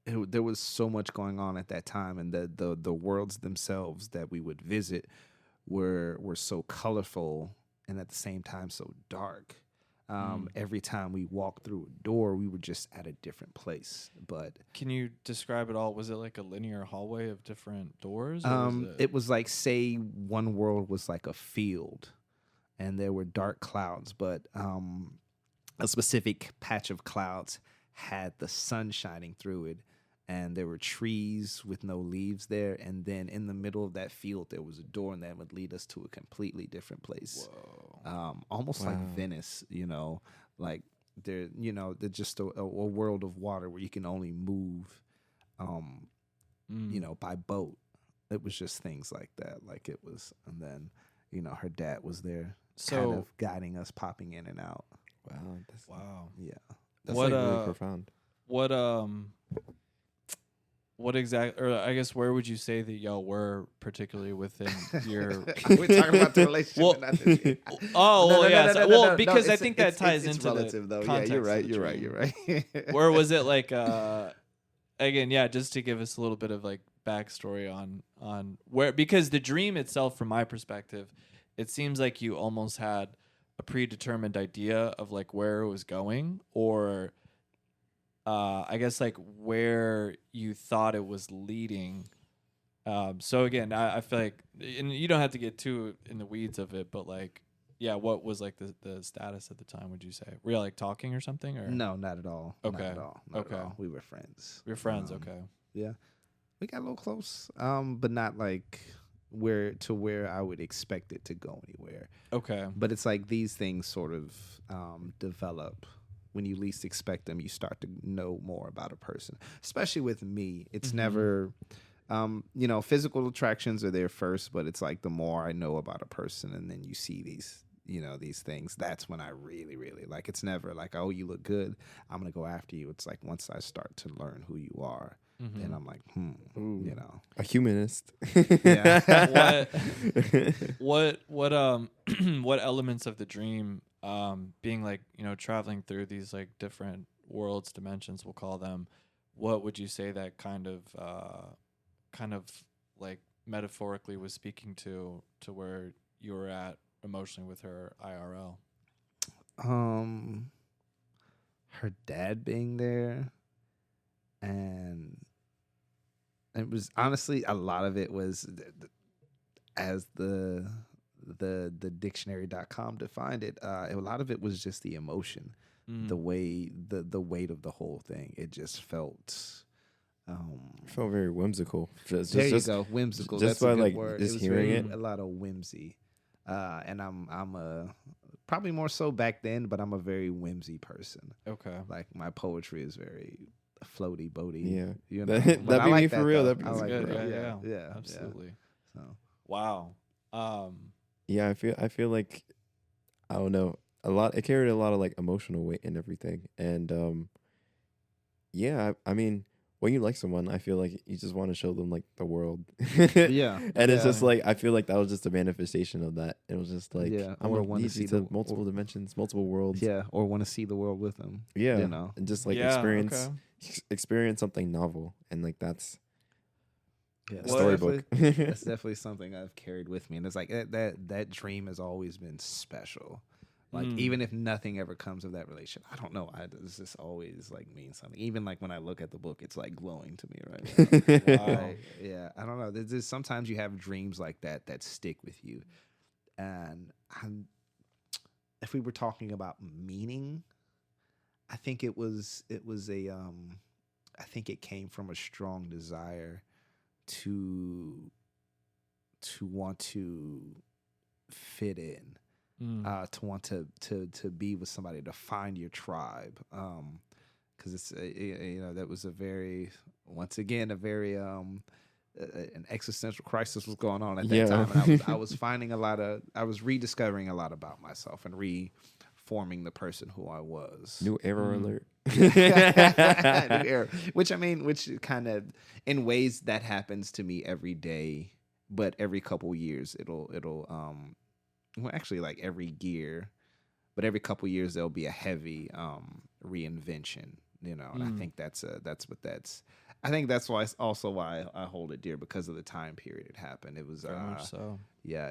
there was so much going on at that time, and the worlds themselves that we would visit were so colorful and at the same time so dark. Every time we walked through a door, we were just at a different place. But Can you describe it all? Was it like a linear hallway of different doors? Or was it was like, say one world was like a field and there were dark clouds, but a specific patch of clouds had the sun shining through it, and there were trees with no leaves there, and then in the middle of that field there was a door, and that would lead us to a completely different place. Almost like Venice, like they're just a world of water where you can only move by boat. It was just things like that. Like it was, and then her dad was there, kind of guiding us, popping in and out. Wow. Yeah. That's really profound. What exactly, or I guess where would you say that y'all were particularly within your? We're talking about the relationship. Well, and not the well, because I think that ties it's into relative, the though. context. Yeah, you're of right. the You're right. dream. You're right. Or was it like again, yeah, just to give us a little bit of like backstory on where, because the dream itself, from my perspective, it seems like you almost had a predetermined idea of like where it was going, or I guess like where you thought it was leading. So again, I feel like, and you don't have to get too in the weeds of it, but like, yeah, what was like the status at the time, would you say? Were you like talking or something, or? No, not at all. Okay. Not at all. Not at all. We were friends. We were friends, okay. Yeah. We got a little close, but not like where I would expect it to go anywhere. Okay. But it's like these things sort of develop when you least expect them. You start to know more about a person, especially with me. It's never, physical attractions are there first, but it's like the more I know about a person, and then you see these things, that's when I really, really like. It's never like, oh, you look good, I'm gonna go after you. It's like once I start to learn who you are, then I'm like, A humanist. Yeah. What what elements of the dream, being like, traveling through these like different worlds, dimensions, we'll call them, what would you say that kind of like metaphorically was speaking to where you were at emotionally with her IRL? Her dad being there, and it was honestly, a lot of it was as the dictionary.com defined it, a lot of it was just the emotion. the way the weight of the whole thing. It just felt. Felt very whimsical. There you go, whimsical. Just That's a by good like word. just It was hearing very, it. a lot of whimsy, and I'm probably more so back then, but I'm a very whimsy person. Okay. Like my poetry is very floaty, boaty. Yeah. you know. That'd But I be like me that, for real. though. That'd be I That's like good. that. Yeah. Yeah. Absolutely. So Wow. Yeah, I feel like I don't know a lot. It carried a lot of like emotional weight and everything, and yeah, I mean, when you like someone, I feel like you just want to show them like the world. yeah, And it's just yeah. like I feel like that was just a manifestation of that. It was just like Yeah, I'm or gonna wanna lead see you to the- multiple dimensions, multiple worlds. Yeah, or want to see the world with them. Yeah, you know. and just like Yeah, experience okay. experience something novel, and like that's Yeah, a that's storybook. definitely- That's definitely something I've carried with me, and it's like that dream has always been special. Like even if nothing ever comes of that relationship, I don't know. It's just always like means something. Even like when I look at the book, it's like glowing to me right now. Wow. Yeah, I don't know. There's just, sometimes you have dreams like that stick with you, and if we were talking about meaning, I think it was a I think it came from a strong desire to want to fit in, to want to be with somebody, to find your tribe, because it's that was a very, once again, a very an existential crisis was going on at that Yeah. time, and I was finding I was rediscovering a lot about myself and reforming the person who I was. New error alert. New era. Which kind of, in ways, that happens to me every day, but every couple years it'll well, actually, like every year, but every couple years there'll be a heavy reinvention, and I think I think that's why I hold it dear, because of the time period it happened. It was Very much so. yeah,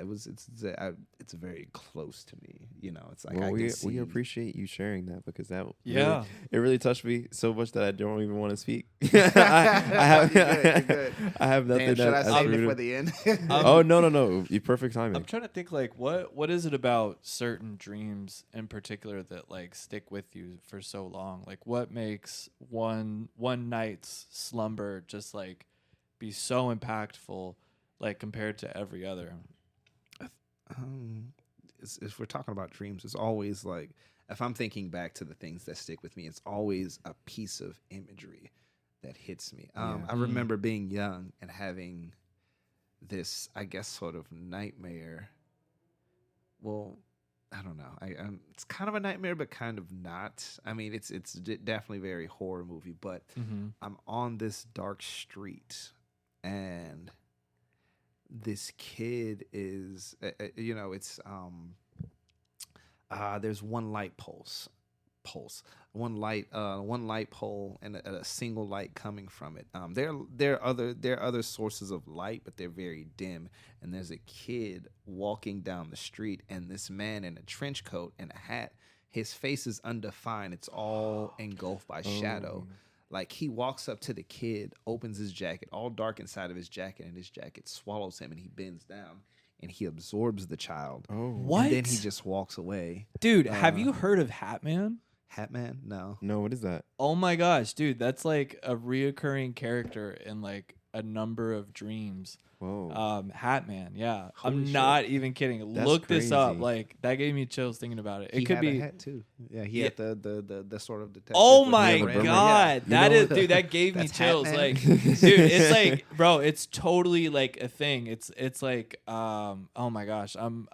it's very close to me. It's like, Well, I we can see. appreciate you sharing that, because that Yeah. it really touched me so much that I don't even want to speak. I have You're good. I have nothing. Damn, should I as save rude it for of- the end? Oh no! You perfect timing. I'm trying to think, like, what is it about certain dreams in particular that like stick with you for so long? Like, what makes one night's slumber just like be so impactful, like compared to every other? If we're talking about dreams, it's always like, if I'm thinking back to the things that stick with me, it's always a piece of imagery that hits me. I remember being young and having this, I guess, sort of nightmare. Well, I don't know. It's kind of a nightmare, but kind of not. I mean, it's definitely very horror movie, but I'm on this dark street, and this kid is, it's there's one light one light pole, and a single light coming from it. There are other sources of light, but they're very dim. And there's a kid walking down the street, and this man in a trench coat and a hat, his face is undefined. It's all engulfed by shadow. Like, he walks up to the kid, opens his jacket, all dark inside of his jacket, and his jacket swallows him, and he bends down and he absorbs the child. Oh, What? And then he just walks away. Dude, have you heard of Hat Man? Hat Man? No. no! What is that? Oh my gosh, dude, that's like a reoccurring character in like a number of dreams. Whoa! Hat Man, yeah. Holy I'm shit. not even kidding. That's Look this up. crazy. Like, that gave me chills thinking about it. It He could had be a hat too. Yeah, he Yeah. had the sort of detective. Oh with my the red- god, You that know is, what? dude. That gave me That's Hat chills. Man? Like, dude, it's like, bro, it's totally like a thing. It's like, oh my gosh, I'm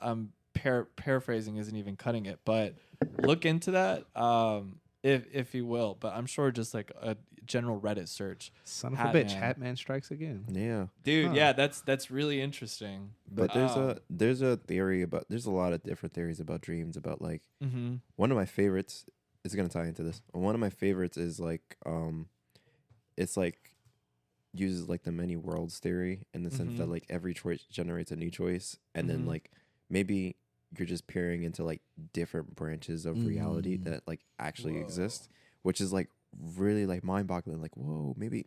paraphrasing isn't even cutting it, but look into that, if you will. But I'm sure just like a general Reddit search, Son of Hat a bitch, Man. Hat Man strikes again. Yeah, dude. Huh. Yeah, that's really interesting. but Wow. there's a theory about. There's a lot of different theories about dreams. About like Mm-hmm. one of my favorites is gonna tie into this. One of my favorites is like it's like uses like the many worlds theory, in the sense that like every choice generates a new choice, and then like maybe you're just peering into like different branches of reality that like actually exist, which is like really like mind-boggling. Like, whoa, maybe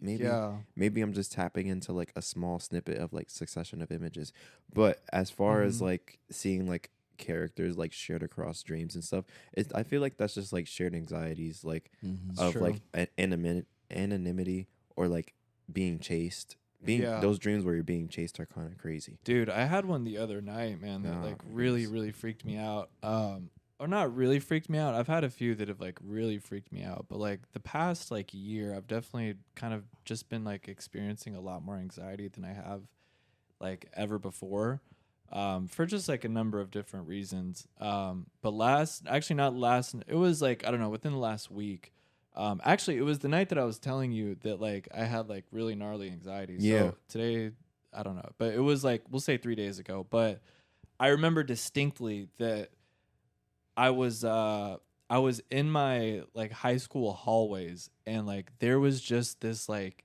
I'm just tapping into like a small snippet of like succession of images. But as far as like seeing like characters like shared across dreams and stuff. I feel like that's just like shared anxieties, like of True. like anonymity or like being chased. Yeah. Those dreams where you're being chased are kind of crazy. Dude, I had one the other night, man, that Oh, like my really, goodness. really freaked me out. Or not really freaked me out. I've had a few that have like really freaked me out, but like the past like year, I've definitely kind of just been like experiencing a lot more anxiety than I have like ever before. For just like a number of different reasons. But not last, it was like, I don't know, within the last week. Actually, it was the night that I was telling you that like I had like really gnarly anxiety. Yeah. So today, I don't know, but it was like, we'll say 3 days ago. But I remember distinctly that I was in my like high school hallways, and like there was just this like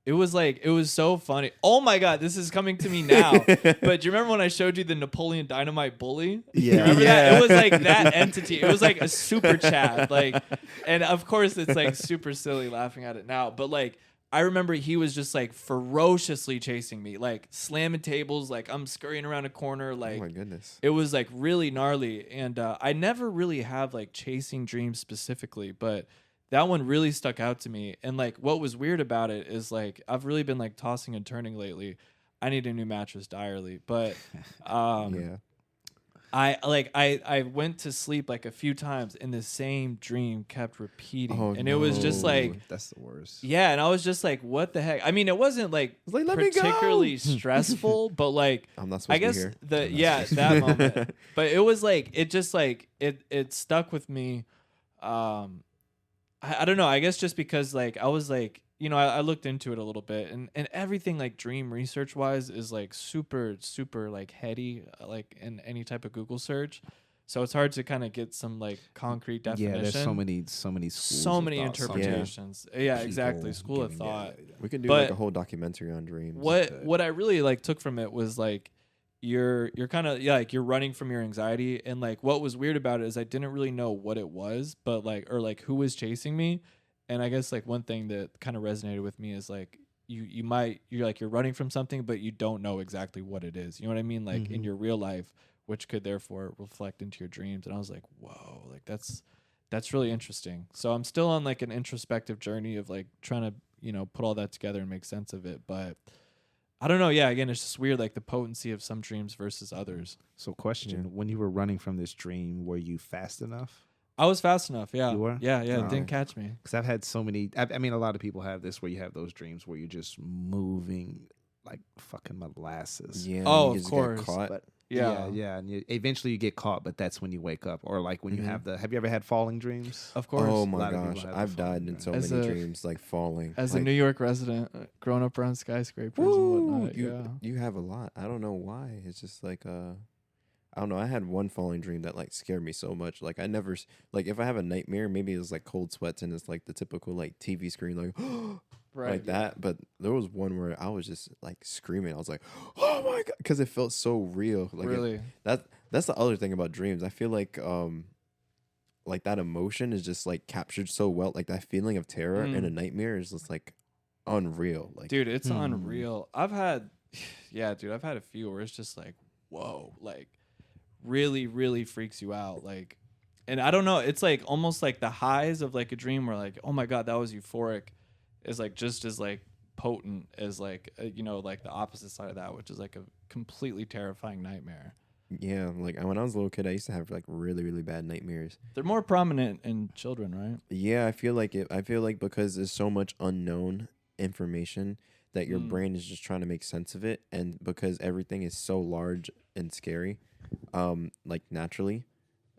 it was so funny. Oh my God, this is coming to me now. But do you remember when I showed you the Napoleon Dynamite bully? Yeah. Remember that? It was like that entity. It was like a super chat. Like, and of course it's like super silly laughing at it now. But like I remember he was just like ferociously chasing me, like slamming tables, like I'm scurrying around a corner, like Oh my goodness. it was like really gnarly. And I never really have like chasing dreams specifically, but that one really stuck out to me. And like what was weird about it is like I've really been like tossing and turning lately. I need a new mattress direly, but Yeah. I went to sleep like a few times and the same dream kept repeating. Oh, and it was just no. like, That's the worst. yeah, and I was just like, what the heck? I mean, it wasn't like It's like, let me go. particularly stressful, but like I'm not supposed I guess to be here. that moment. But it was like it just like it stuck with me. I don't know. I guess just because like I was like, you know, I looked into it a little bit, and everything like dream research wise is like super like heady, like in any type of Google search. So it's hard to kind of get some like concrete definition. Yeah, there's so many schools so of many thought, so many interpretations. Yeah, exactly. people School of giving- thought. We could do But like a whole documentary on dreams. What I really like took from it was like you're kind of like you're running from your anxiety, and like what was weird about it is I didn't really know what it was, but like or like who was chasing me. And I guess like one thing that kind of resonated with me is like you're running from something, but you don't know exactly what it is. You know what I mean? Like in your real life, which could therefore reflect into your dreams. And I was like, whoa, like that's really interesting. So I'm still on like an introspective journey of like trying to, you know, put all that together and make sense of it. But I don't know. Yeah, again, it's just weird, like the potency of some dreams versus others. So question, when you were running from this dream, were you fast enough? I was fast enough. Yeah. You were? Yeah. It Oh. didn't catch me. Because I've had so many. I mean, a lot of people have this where you have those dreams where you're just moving like fucking molasses. Yeah. Oh, you of just course. Get caught. But Yeah. yeah, and eventually you get caught, but that's when you wake up, or like when you have the. Have you ever had falling dreams? Of course. Oh A my lot of people gosh, have the I've died falling in so As many a- dreams, like falling. As like, a New York resident, growing up around skyscrapers and woo, whatnot. you Yeah. you have a lot. I don't know why. It's just like I don't know. I had one falling dream that like scared me so much. Like I never like if I have a nightmare, maybe it was like cold sweats and it's like the typical like TV screen like Right. like that. But there was one where I was just like screaming. I was like, oh my God, because it felt so real. Like Really? that's the other thing about dreams. I feel like that emotion is just like captured so well. Like that feeling of terror in a nightmare is just like unreal. Like Dude, it's unreal. I've had a few where it's just like, whoa, like really, really freaks you out. Like, and I don't know, it's like almost like the highs of like a dream where like, oh my God, that was euphoric, is like just as like potent as like, you know, like the opposite side of that, which is like a completely terrifying nightmare. yeah, like when I was a little kid, I used to have like really, really bad nightmares. They're more prominent in children, right? Yeah, I feel like it. I feel like because there's so much unknown information that your brain is just trying to make sense of it, and because everything is so large and scary, like naturally,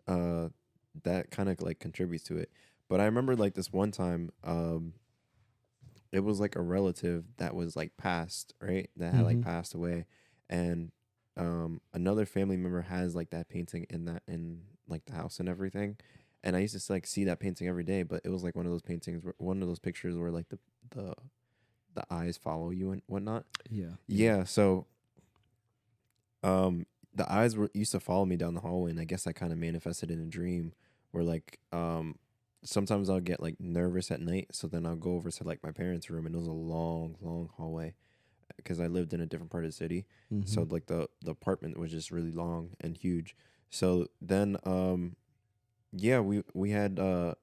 that kind of like contributes to it. But I remember like this one time, it was like a relative that was like passed, right? That had like passed away, and another family member has like that painting in like the house and everything. And I used to like see that painting every day, but it was like one of those paintings, one of those pictures where like the eyes follow you and whatnot. Yeah. Yeah. So, the eyes used to follow me down the hallway, and I guess I kind of manifested in a dream where like sometimes I'll get like nervous at night, so then I'll go over to like my parents' room, and it was a long hallway because I lived in a different part of the city. So like the apartment was just really long and huge. So then, yeah, we had I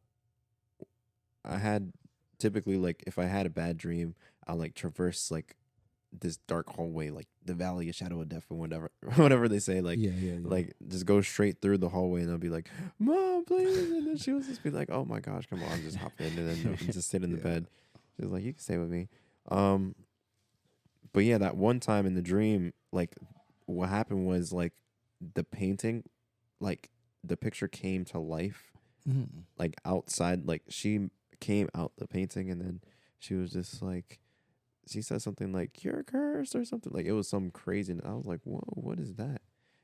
had typically like if I had a bad dream, I'll like traverse like this dark hallway, like the valley of shadow of death or whatever, whatever they say, like like just go straight through the hallway, and I'll be like, "Mom, please," and then she would just be like, "Oh my gosh, come on, just hop in," and then just sit in the bed. She was like, "You can stay with me." But yeah, that one time in the dream, like what happened was like the painting, like the picture came to life, like outside, like she came out the painting, and then she was just like, she said something like "you're cursed" or something, like it was some crazy, and I was like, "Whoa, what is that?"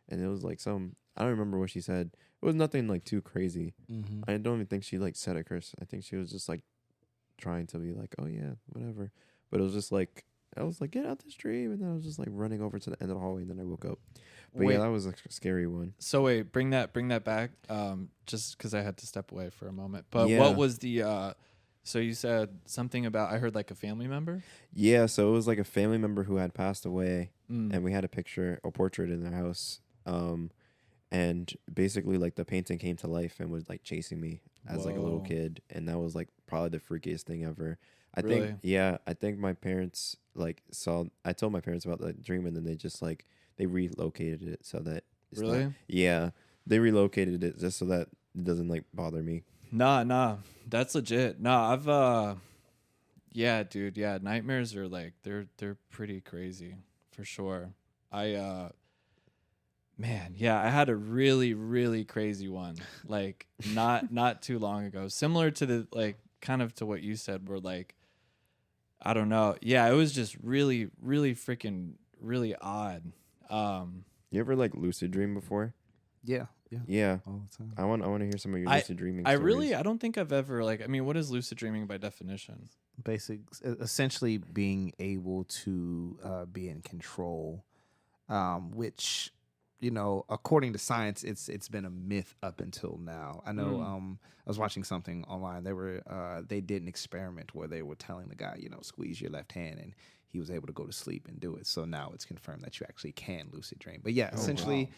And it was like some, I don't remember what she said. It was nothing like too crazy. I don't even think she like said a curse. I think she was just like trying to be like, "Oh yeah, whatever," but it was just like, I was like, "Get out this dream," and then I was just like running over to the end of the hallway, and then I woke up. But Wait. yeah, that was a scary one. So wait, bring that back. Just because I had to step away for a moment. But Yeah. what was the? So you said something about, I heard like a family member. Yeah, so it was like a family member who had passed away, and we had a portrait in their house. And basically like the painting came to life and was like chasing me as like a little Whoa. kid, and that was like probably the freakiest thing ever. Really? I think my parents like saw. I told my parents about the dream, and then they just like they relocated it so that it's Really? not, yeah, they relocated it just so that it doesn't like bother me. Nah, that's legit. Nah, I've yeah, dude, yeah, nightmares are like they're pretty crazy for sure. Man, yeah, I had a really, really crazy one, like not too long ago, similar to the like kind of to what you said, where like I don't know, yeah, it was just really, really freaking really odd. You ever like lucid dream before? Yeah. Yeah, All the time. I want to hear some of your lucid dreaming. I stories. don't think I've ever like. I mean, what is lucid dreaming by definition? Essentially being able to be in control, which, according to science, it's been a myth up until now. I know. I was watching something online. They did an experiment where they were telling the guy, squeeze your left hand, and he was able to go to sleep and do it. So now it's confirmed that you actually can lucid dream. But yeah, essentially,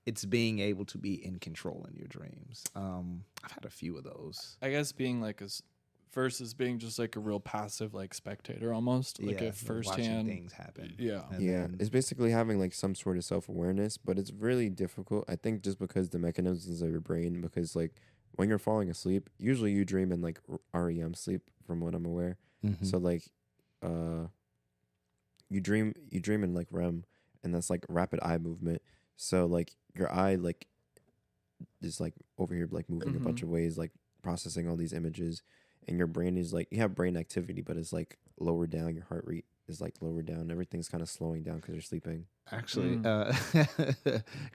it's being able to be in control in your dreams. I've had a few of those. I guess being like versus being just like a real passive like spectator almost, like a firsthand watching things happen. Yeah. Yeah, it's basically having like some sort of self-awareness, but it's really difficult. I think just because the mechanisms of your brain, because like when you're falling asleep, usually you dream in like REM sleep, from what I'm aware. So like, you dream in like REM, and that's like rapid eye movement. So like your eye like is like over here like moving a bunch of ways, like processing all these images, and your brain is like, you have brain activity, but it's like lower down. Your heart rate is like lower down. Everything's kind of slowing down because you're sleeping. Actually,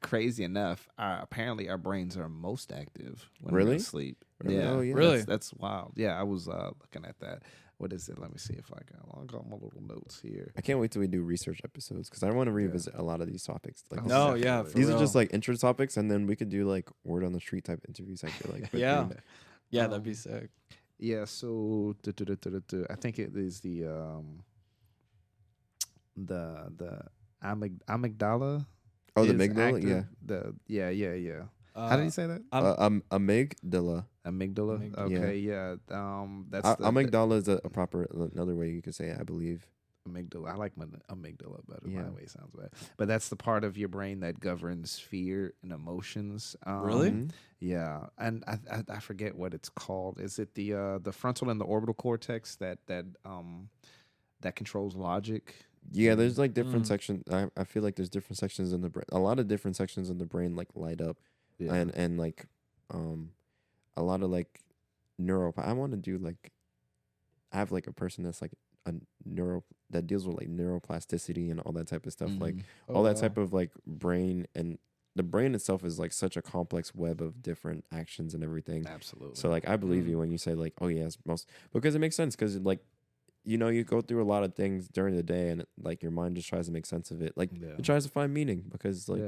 crazy enough, apparently our brains are most active when we're Really? asleep. Really? Yeah, Oh, yeah. Really? That's wild. Yeah, I was looking at that. What is it? Let me see if I got my little notes here. I can't wait till we do research episodes, because I want to revisit a lot of these topics. Like, No, yeah, for these real. are just like intro topics, and then we could do like word on the street type interviews. I feel like. with Yeah. you. Yeah, that'd be sick. Yeah, so I think it is the amygdala. Oh, the is amygdala, active. Yeah. Uh, How did he say that? Amygdala. Amygdala. Amygdala. Okay, yeah. That's Amygdala is a proper another way you could say it, I believe. amygdala. I like my amygdala better. Yeah. My way sounds better. But that's the part of your brain that governs fear and emotions. Really? Mhm. Yeah, and I forget what it's called. Is it the frontal and the orbital cortex that controls logic? Yeah, there's like different sections. I feel like there's different sections in the brain. A lot of different sections in the brain like light up, Yeah. and like a lot of like I want to do like, I have like a person that's like a that deals with like neuroplasticity and all that type of stuff, like all that type of like brain, and the brain itself is like such a complex web of different actions and everything. Absolutely. So like I believe you when you say like, oh yeah, it's because it makes sense, because like, you go through a lot of things during the day, and like your mind just tries to make sense of it, like it tries to find meaning, because like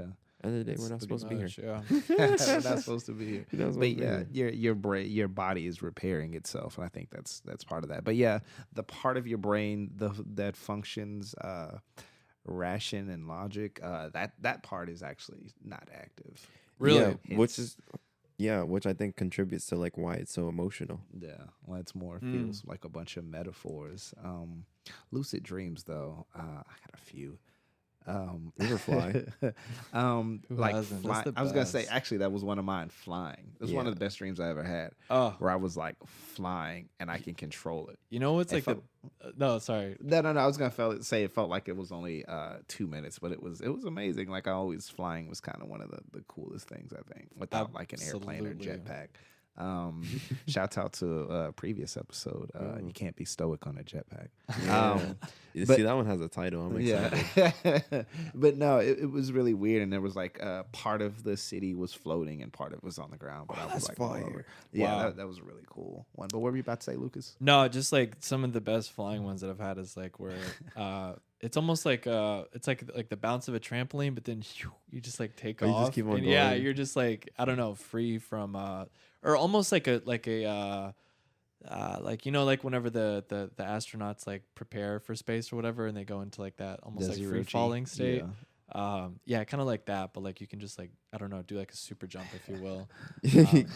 end of the day, we're not supposed to be here. Yeah. We're not supposed to be here. You're not supposed But to be yeah, here. your brain, your body is repairing itself, and I think that's part of that. But yeah, the part of your brain that functions ration and logic, that part is actually not active. Really? Which I think contributes to like why it's so emotional. Yeah, well, it's more feels like a bunch of metaphors. Lucid dreams, though, I got a few. Ever fly? Who Like hasn't? fly, That's the I was gonna say, best. actually, that was one of mine. Flying. It was one of Yeah. the best dreams I ever had, Oh, where I was like flying and I can control it. you know what's It like the? felt- No, sorry. No. I was gonna say it felt like it was only 2 minutes, but it was amazing. Like I always flying was kind of one of the coolest things I think, without like an airplane or Absolutely. jetpack. Shouts out to a previous episode. You can't be stoic on a jetpack. You but- see, that one has a title. I'm excited. Yeah, but no, it was really weird, and there was like part of the city was floating and part of it was on the ground. But I was that's like, all fire. over. Yeah, Wow. that was a really cool one. But what were you about to say, Lucas? No, just like some of the best flying ones that I've had is like where it's almost like it's like the bounce of a trampoline, but then you just like take Oh, you off. just keep on and yeah, going. you're just like I don't know, free from or almost like a like you know like whenever the astronauts like prepare for space or whatever and they go into like that almost like zero free G. falling state. Yeah. Yeah, kind of like that, but like you can just like I don't know, do like a super jump if you will.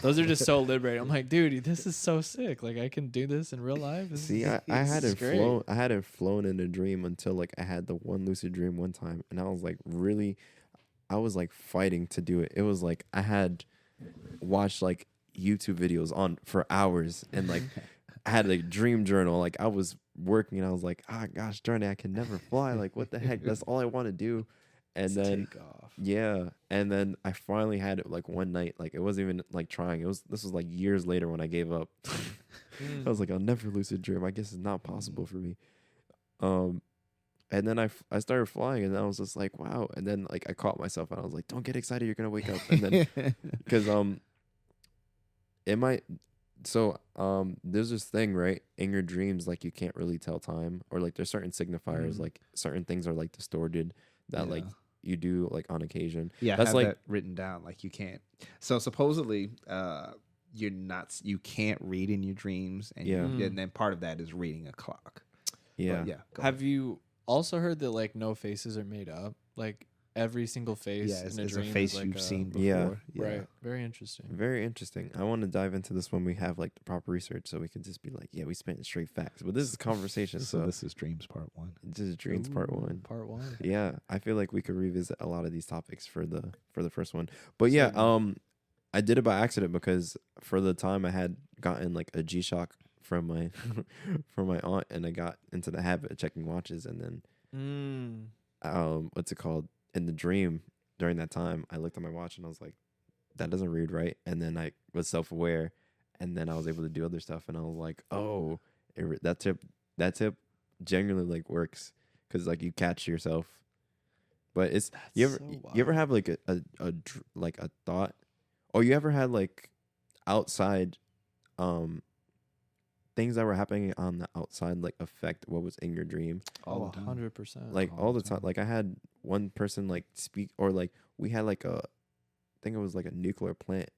Those are just so liberating. I'm like, dude, this is so sick. Like I can do this in real life. See, I this hadn't is great. flown. I hadn't flown in a dream until like I had the one lucid dream one time, and I was like I was like fighting to do it. It was like I had watched like YouTube videos on for hours, and like I had a dream journal. Like I was working, and I was like, gosh darn it, I can never fly. Like what the heck? That's all I want to do. And then take off. yeah, and then I finally had it like one night. Like it wasn't even like trying. This was like years later when I gave up. I was like, I'll never lucid dream. I guess it's not possible for me. And then I started flying, and I was just like, wow. And then like I caught myself, and I was like, don't get excited, you're gonna wake up. And then because it might. So there's this thing, right, in your dreams, like you can't really tell time, or like there's certain signifiers, like certain things are like distorted that like you do like on occasion. Yeah, that's have like that written down. Like you can't. So supposedly, you can't read in your dreams, and Yeah. and then part of that is reading a clock. yeah. But yeah. Go Have you also heard that like no faces are made up? Like every single face yeah, in a it's dream a face is like you've seen before. Yeah. Right. Very interesting. Very interesting. I want to dive into this when we have like the proper research, so we can just be like, yeah, we spent straight facts. But this is conversation, So so this is Dreams Part 1. this is dreams part one. Part one. Yeah, I feel like we could revisit a lot of these topics for the first one. But yeah, I did it by accident because for the time I had gotten like a G-Shock from my from my aunt, and I got into the habit of checking watches, and then what's it called, in the dream during that time I looked at my watch and I was like, that doesn't read right, and then I was self-aware, and then I was able to do other stuff, and I was like, oh, that tip genuinely like works, because like you catch yourself. But it's you ever have like like a thought, or you ever had like outside things that were happening on the outside like affect what was in your dream? Oh, the time. 100%. Like all all the the time. time. Like I had one person like speak, or like we had like I think it was like a nuclear plant,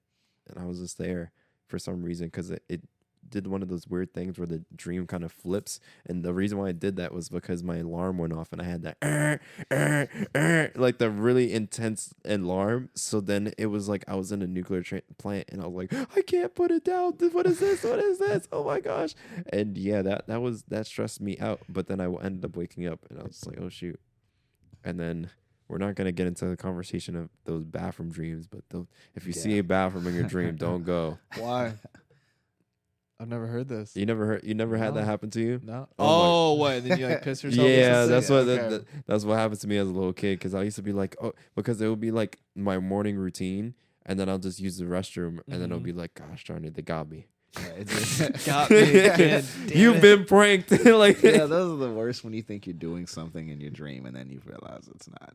and I was just there for some reason because it did one of those weird things where the dream kind of flips, and the reason why I did that was because my alarm went off, and I had that like the really intense alarm. So then it was like I was in a nuclear plant, and I was like, I can't put it down. What is this? What is this? Oh my gosh! And yeah, that stressed me out. But then I ended up waking up, and I was like, oh shoot. And then we're not gonna get into the conversation of those bathroom dreams, but if you see a bathroom in your dream, don't go. Why? I've never heard this. You never had that No. happen to you? No. Oh Oh, what? And then you like piss yourself? or Yeah, something? that's what Okay. that's what happened to me as a little kid, because I used to be like, oh, because it would be like my morning routine, and then I'll just use the restroom, and then it'll be like, gosh darn it, they got me. Got me again. Damn You've it. been pranked. Like Yeah, those are the worst when you think you're doing something in your dream and then you realize it's not.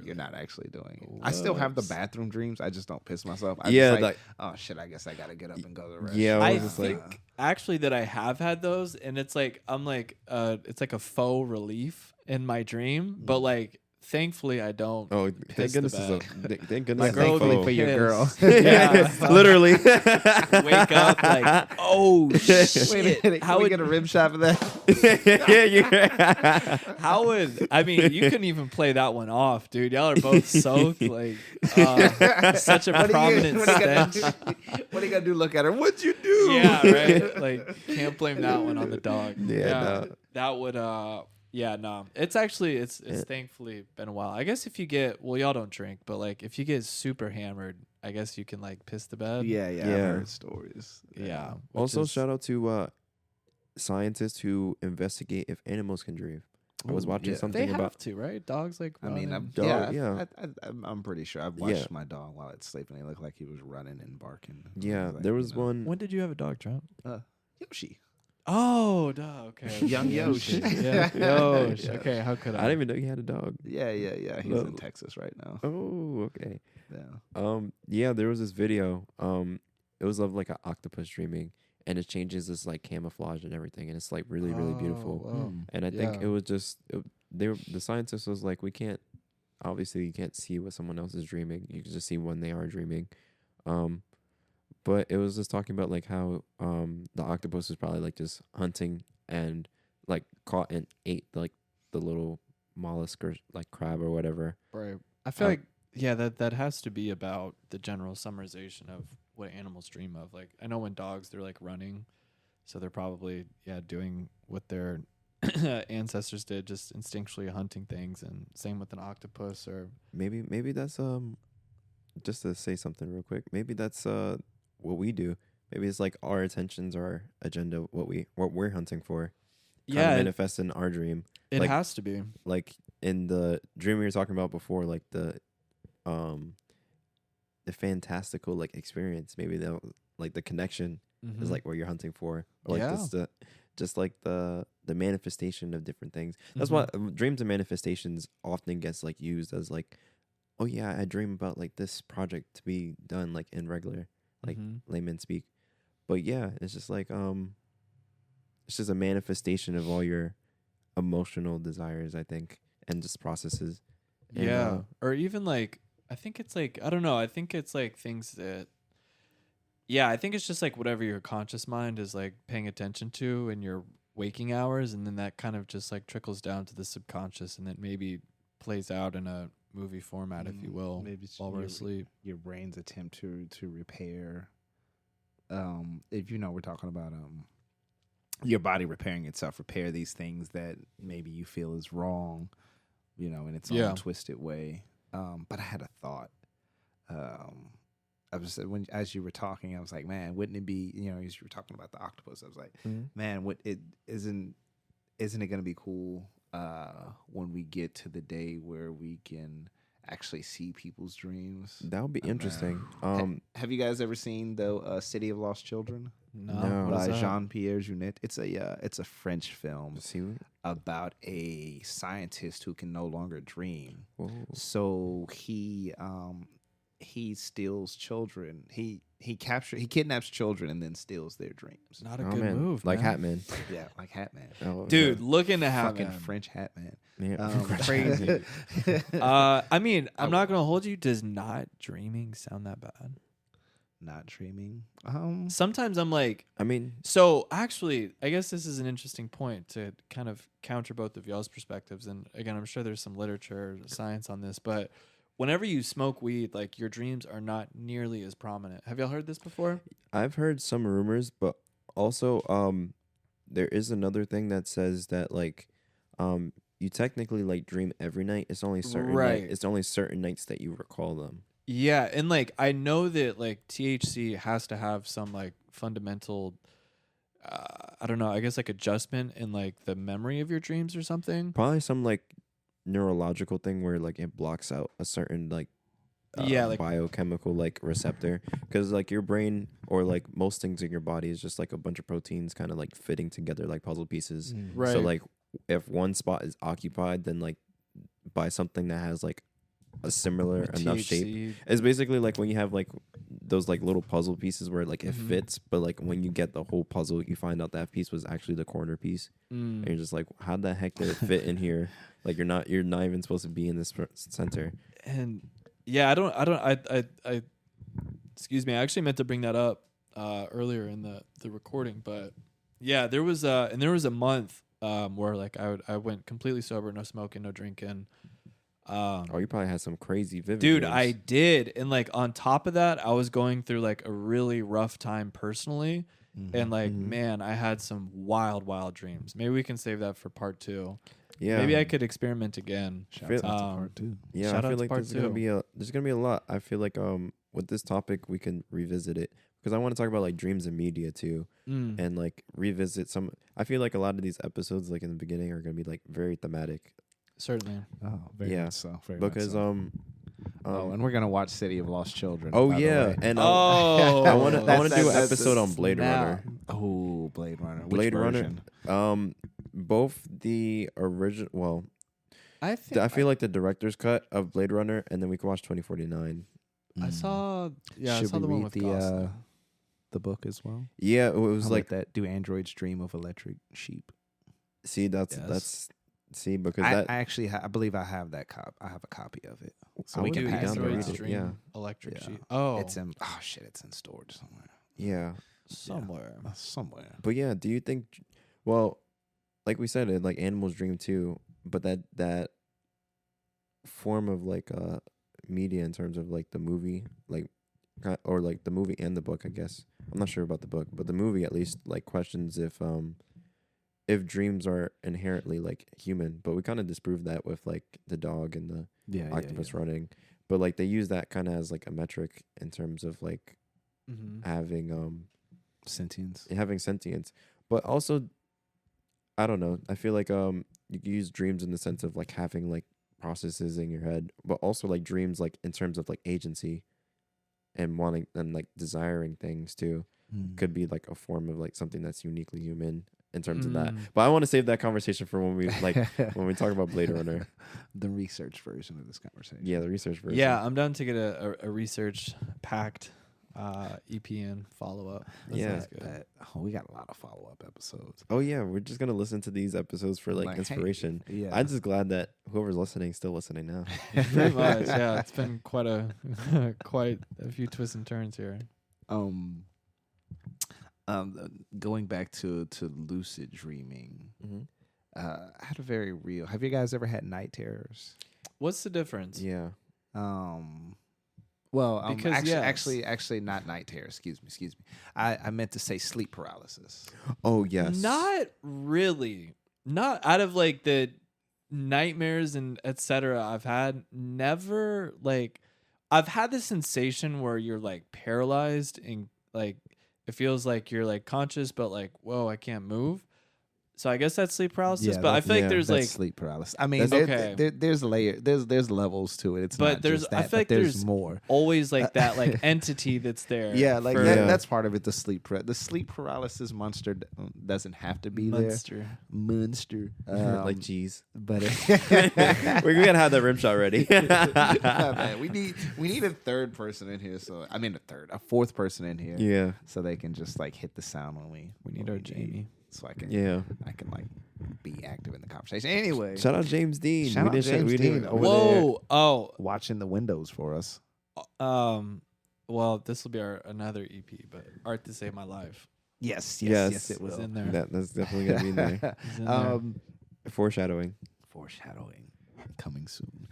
You're not actually doing it. I still have the bathroom dreams. I just don't piss myself. I Yeah, just like- oh shit, I guess I gotta get up and go to the restroom. Yeah, I was just like- think actually that I have had those, and it's like I'm like it's like a faux relief in my dream, but like thankfully I don't. Oh, piss thank goodness! the Thank goodness. My it's a girl thankfully foe. for your girl. Yeah, Literally. wake up like, oh shit! Wait a minute. How How we would get a rim shot for that? how would I mean? You couldn't even play that one off, dude. Y'all are both soaked. Like such a prominent stench. What are you gonna do? Look at her. What'd you do? Yeah, right. Like can't blame that one on the dog. Yeah, no. That would yeah, no. It's actually it's thankfully been a while. I guess if you get y'all don't drink, but like if you get super hammered, I guess you can like piss the bed. Yeah. I've heard stories. Yeah. Also, shout out to scientists who investigate if animals can dream. I was watching They something have about. to, right? Dogs like. I mean, run I'm pretty sure I've watched my dog while it's sleeping. He looked like he was running and barking. Yeah, Like, there was one. When did you have a dog, Trent? Yoshi. Oh, duh, okay. Young Yoshi. Yeah, Yoshi. Yeah. Okay, how could I? I didn't even know you had a dog. Yeah. He's Well- in Texas right now. Oh, okay. Yeah. Yeah, there was this video. It was of like an octopus dreaming, and it changes this like camouflage and everything, and it's like really, really beautiful. Whoa. And I think Yeah. it was just the scientist was like, we can't, obviously you can't see what someone else is dreaming. You can just see when they are dreaming. But it was just talking about like how the octopus was probably like just hunting and like caught and ate like the little mollusk or like crab or whatever. Right. I feel like that has to be about the general summarization of what animals dream of. Like I know when dogs they're like running, so they're probably doing what their ancestors did, just instinctually hunting things, and same with an octopus or Maybe that's just to say something real quick. Maybe that's what we do. Maybe it's like our intentions, our agenda, what we're hunting for. Kind of manifest in our dream. It like, has to be. Like in the dream we were talking about before, like the fantastical like experience. Maybe the connection is like what you're hunting for, or like just like the manifestation of different things. That's why dreams and manifestations often gets like used as like, oh yeah, I dream about like this project to be done like in regular like layman speak. But yeah, it's just like it's just a manifestation of all your emotional desires, I think, and just processes. And, or even like I think it's like I don't know. I think it's like things that. Yeah, I think it's just like whatever your conscious mind is like paying attention to in your waking hours, and then that kind of just like trickles down to the subconscious, and then maybe plays out in a movie format, if you will, maybe it's while we're asleep. Your brain's attempt to repair. If we're talking about your body repairing itself, repair these things that maybe you feel is wrong, in its own twisted way. But I had a thought. I was as you were talking, I was like, man, wouldn't it be, as you were talking about the octopus, I was like, man, isn't it going to be cool when we get to the day where we can actually see people's dreams? that would be interesting. Have you guys ever seen the City of Lost Children? No. By Jean-Pierre Jeunet. It's a French film about a scientist who can no longer dream. Whoa. So he steals children. He kidnaps children and then steals their dreams. Not a good move, like man. Hatman. Yeah, like Hatman. Oh, Dude, look into Fucking Hatman. French Hatman. Yeah. Crazy. I mean, I'm not gonna hold you. Does not dreaming sound that bad? Not dreaming. Sometimes I'm like, I mean, so actually, I guess this is an interesting point to kind of counter both of y'all's perspectives. And again, I'm sure there's some literature, science on this, but whenever you smoke weed, like your dreams are not nearly as prominent. Have y'all heard this before? I've heard some rumors, but also there is another thing that says that like you technically like dream every night. It's only certain it's only certain nights that you recall them. Yeah, and like I know that like THC has to have some like fundamental I don't know, I guess like adjustment in like the memory of your dreams or something. Probably some like neurological thing where like it blocks out a certain like like biochemical like receptor, because like your brain or like most things in your body is just like a bunch of proteins kind of like fitting together like puzzle pieces. Right. So like if one spot is occupied, then like by something that has like a similar enough shape, it's basically like when you have like those like little puzzle pieces where like it fits, but like when you get the whole puzzle, you find out that piece was actually the corner piece, and you're just like, how the heck did it fit in here? Like you're not even supposed to be in this center. And yeah, I excuse me, I actually meant to bring that up earlier in the recording, but yeah, there was a month where like I went completely sober, no smoking, no drinking. You probably had some crazy vivid Dude, dreams. I did. And like on top of that, I was going through like a really rough time personally. And like, man, I had some wild dreams. Maybe we can save that for part 2. Yeah. Maybe I could experiment again. Shout out to part 2. Yeah, Shout I out feel to like part there's gonna be a lot. I feel like with this topic we can revisit it because I want to talk about like dreams and media too, and like revisit some. I feel like a lot of these episodes, like in the beginning, are gonna be like very thematic. Certainly. Oh, very much so. Very Because much so. And we're gonna watch City of Lost Children. Oh by the yeah, way. and I want to do an episode on Blade Runner. Oh, Blade Runner. Which Blade version? Runner. Both the original. Well, I feel like the director's cut of Blade Runner, and then we can watch 2049. I saw. Yeah, Should I saw we the one read with Gosling. the book as well? Yeah, it was How like about that. Do androids dream of electric sheep? See, Yes. because I that actually, I believe I have that I have a copy of it, so I we would can be pass down it to read Androids around. it. Dream Yeah. Electric Yeah. Sheep. Oh, It's in storage somewhere. yeah. somewhere. Somewhere. But yeah, do you think? Well, like we said, like animals dream too, but that form of like media in terms of like the movie, like or like the movie and the book, I guess. I'm not sure about the book, but the movie at least like questions if dreams are inherently like human, but we kind of disproved that with like the dog and the octopus running. But like they use that kind of as like a metric in terms of like having sentience, but also I don't know. I feel like you can use dreams in the sense of like having like processes in your head, but also like dreams like in terms of like agency and wanting and like desiring things too could be like a form of like something that's uniquely human in terms of that. But I want to save that conversation for when we like when we talk about Blade Runner. The research version of this conversation. Yeah, the research version. Yeah, I'm down to get a research packed EP and follow up. Yeah. Good. We got a lot of follow up episodes. Oh yeah, we're just gonna listen to these episodes for like Like, inspiration. hey, yeah. I'm just glad that whoever's listening is still listening now. Pretty much, yeah. It's been quite a few twists and turns here. Going back to lucid dreaming, I had a very real. Have you guys ever had night terrors? What's the difference? Yeah. Well, Because, actually, not night terrors. Excuse me. I meant to say sleep paralysis. Oh yes. Not really. Not out of like the nightmares and etc. I've had. Never like I've had the sensation where you're like paralyzed and like it feels like you're like conscious but like whoa, I can't move. So I guess that's sleep paralysis. But I feel like there's that's like sleep paralysis. I mean, Okay. there's levels to it. It's But not there's- just I that, feel like but there's there's more. always like that like entity that's there. Yeah, like for that's part of it. The sleep paralysis monster doesn't have to be monster. Monster, like cheese. but We're gonna have that rim shot ready. man, we need a third person in here. So I mean a fourth person in here. Yeah. So they can just like hit the sound when we need our Jamie. So I can Yeah. like be active in the conversation. Anyway, Shout out James Dean. Shout out James Dean over Whoa. Oh. watching the windows for us. Well, this will be another EP, but Art to Save My Life Yes, Yes. it was will. in there. That's definitely gonna be in there. It's in there. Foreshadowing. Foreshadowing coming soon.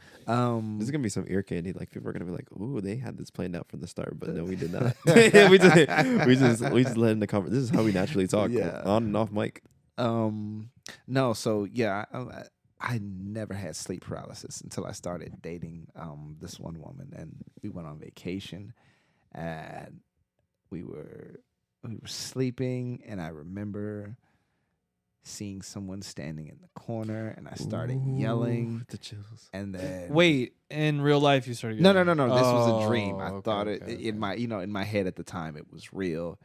This is gonna be some ear candy. Like people are gonna be like, "Ooh, they had this planned out from the start," but no, we did not. we just let in the conversation. This is how we naturally talk, Yeah. on and off mic. No, so yeah, I never had sleep paralysis until I started dating this one woman, and we went on vacation, and we were sleeping, and I remember seeing someone standing in the corner, and I started yelling, The chills. and then Wait, in real life you started no, getting- this was a dream. Oh, I okay, thought okay, okay. in my head at the time it was real,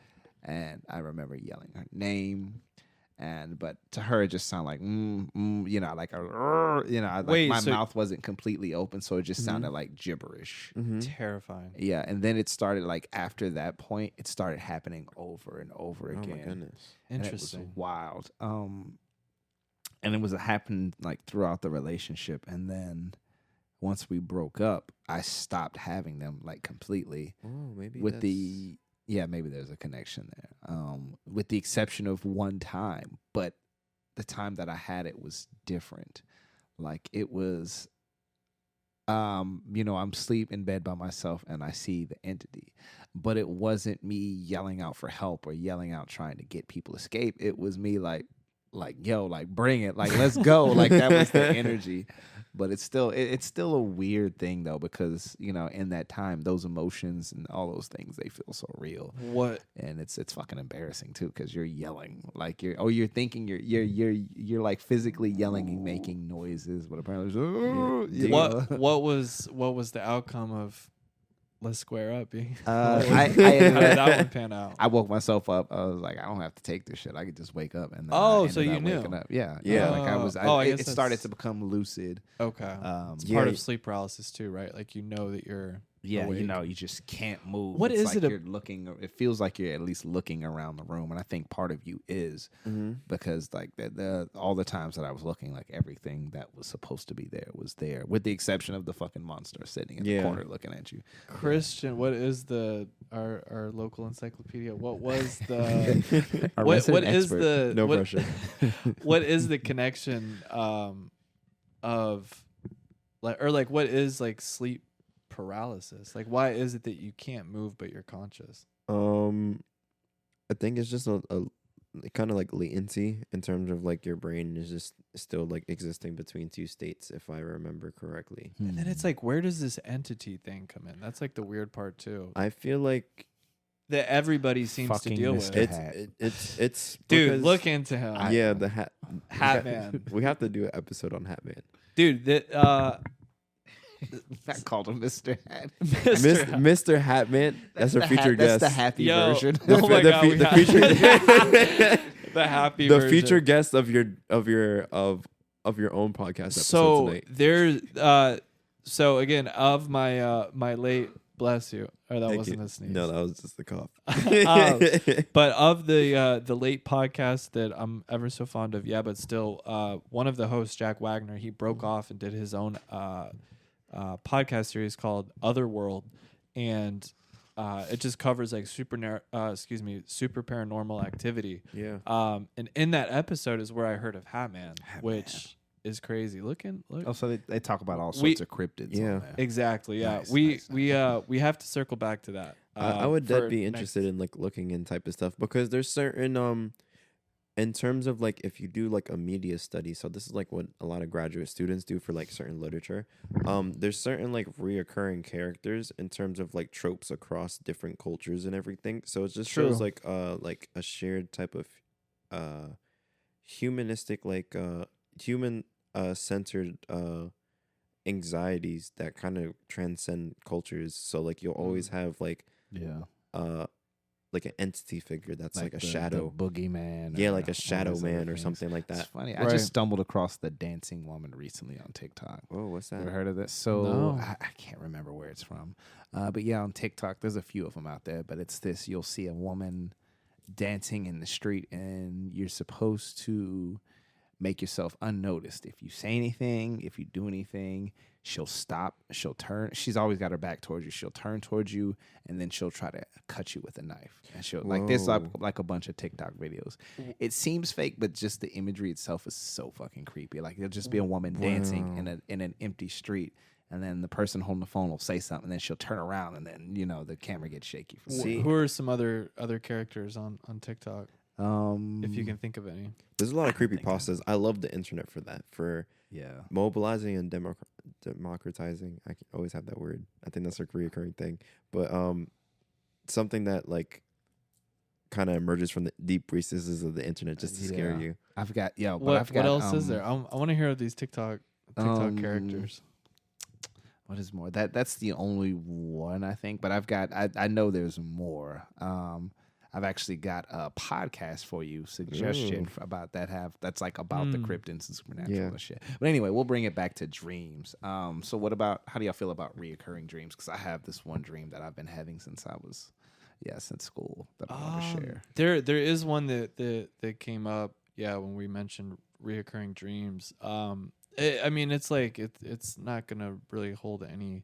and I remember yelling her name, but to her it just sounded like like a Wait, my so- mouth wasn't completely open, so it just sounded like gibberish. Terrifying. Yeah, and then it started like after that point, it started happening over and over Oh again. my goodness. And Interesting. it was wild. and it happened like throughout the relationship, and then once we broke up, I stopped having them like completely. Oh, maybe maybe there's a connection there. With the exception of one time, but the time that I had it was different. Like it was, I'm asleep in bed by myself and I see the entity, but it wasn't me yelling out for help or yelling out trying to get people to escape. It was me like yo, like bring it, like let's go, like that was the energy. But it's still a weird thing though, because in that time those emotions and all those things, they feel so real. And it's fucking embarrassing too, because you're yelling like you're thinking you're like physically yelling and making noises, but apparently what was the outcome of Let's Square Up? How did that one pan out? I woke myself up. I was like, I don't have to take this shit. I could just wake up. And then so you knew? Up. Yeah. Like I was. I guess it started to become lucid. Okay. It's part of sleep paralysis too, right? Like that you're. Yeah, awake. You just can't move. What is like it? You're looking. It feels like you're at least looking around the room, and I think part of you is because like all the times that I was looking, like everything that was supposed to be there was there, with the exception of the fucking monster sitting in the corner looking at you. Christian, what is our local encyclopedia? What was the what is the no pressure? What is the connection of like what is like sleep paralysis? Like why is it that you can't move but you're conscious? I think it's just a kind of like latency in terms of like your brain is just still like existing between two states, if I remember correctly. And then it's like, where does this entity thing come in? That's like the weird part too. I feel like that everybody seems to deal with. It's dude, look into him. The Hat Man. We have to do an episode on Hat Man. Dude, I called him Mr. Hat. Mr. Hatman. That's our featured guest. That's the happy version. The happy version. The featured guest of your own podcast episode tonight. There's so again of my late, bless you, or that wasn't a sneeze. No, that was just the cough. But of the late podcast that I'm ever so fond of, but still, one of the hosts, Jack Wagner, he broke off and did his own podcast series called Otherworld, and it just covers like super paranormal activity. Yeah. And in that episode is where I heard of Hatman, which is crazy. Look. Oh, so they talk about all sorts of cryptids. Yeah, exactly. Yeah, nice. We have to circle back to that. I would be interested in like looking in type of stuff, because there's certain in terms of like if you do like a media study, so this is like what a lot of graduate students do for like certain literature. There's certain like reoccurring characters in terms of like tropes across different cultures and everything. So it just shows like a shared type of humanistic like human centered anxieties that kind of transcend cultures. So like you'll always have like like an entity figure that's like a shadow, the boogeyman. Yeah, like a shadow man or something like that. It's funny. Right. I just stumbled across the dancing woman recently on TikTok. Oh, what's that? Ever heard of this? So no. I can't remember where it's from. But yeah, on TikTok, there's a few of them out there. But it's this: you'll see a woman dancing in the street, and you're supposed to make yourself unnoticed. If you say anything, if you do anything, she'll stop. She'll turn. She's always got her back towards you. She'll turn towards you, and then she'll try to cut you with a knife. And she'll like this like a bunch of TikTok videos. It seems fake, but just the imagery itself is so fucking creepy. Like there'll just be a woman dancing in an empty street, and then the person holding the phone will say something, and then she'll turn around, and then the camera gets shaky. Who are some other characters on TikTok? If you can think of any. There's a lot of creepypastas. I love the internet for that. For mobilizing and democratizing. I can always have that word. I think that's a reoccurring thing. But something that like kind of emerges from the deep recesses of the internet just to scare you. I forgot. Yeah. What else is there? I want to hear of these TikTok characters. What is more? That's the only one I think. But I know there's more. I've actually got a podcast for you, suggestion about that's like about the cryptids and supernatural and shit. But anyway, we'll bring it back to dreams. So how do y'all feel about reoccurring dreams? Because I have this one dream that I've been having since I was, since school that I want to share. There is one that came up, when we mentioned reoccurring dreams. I mean, it's like it's not gonna really hold any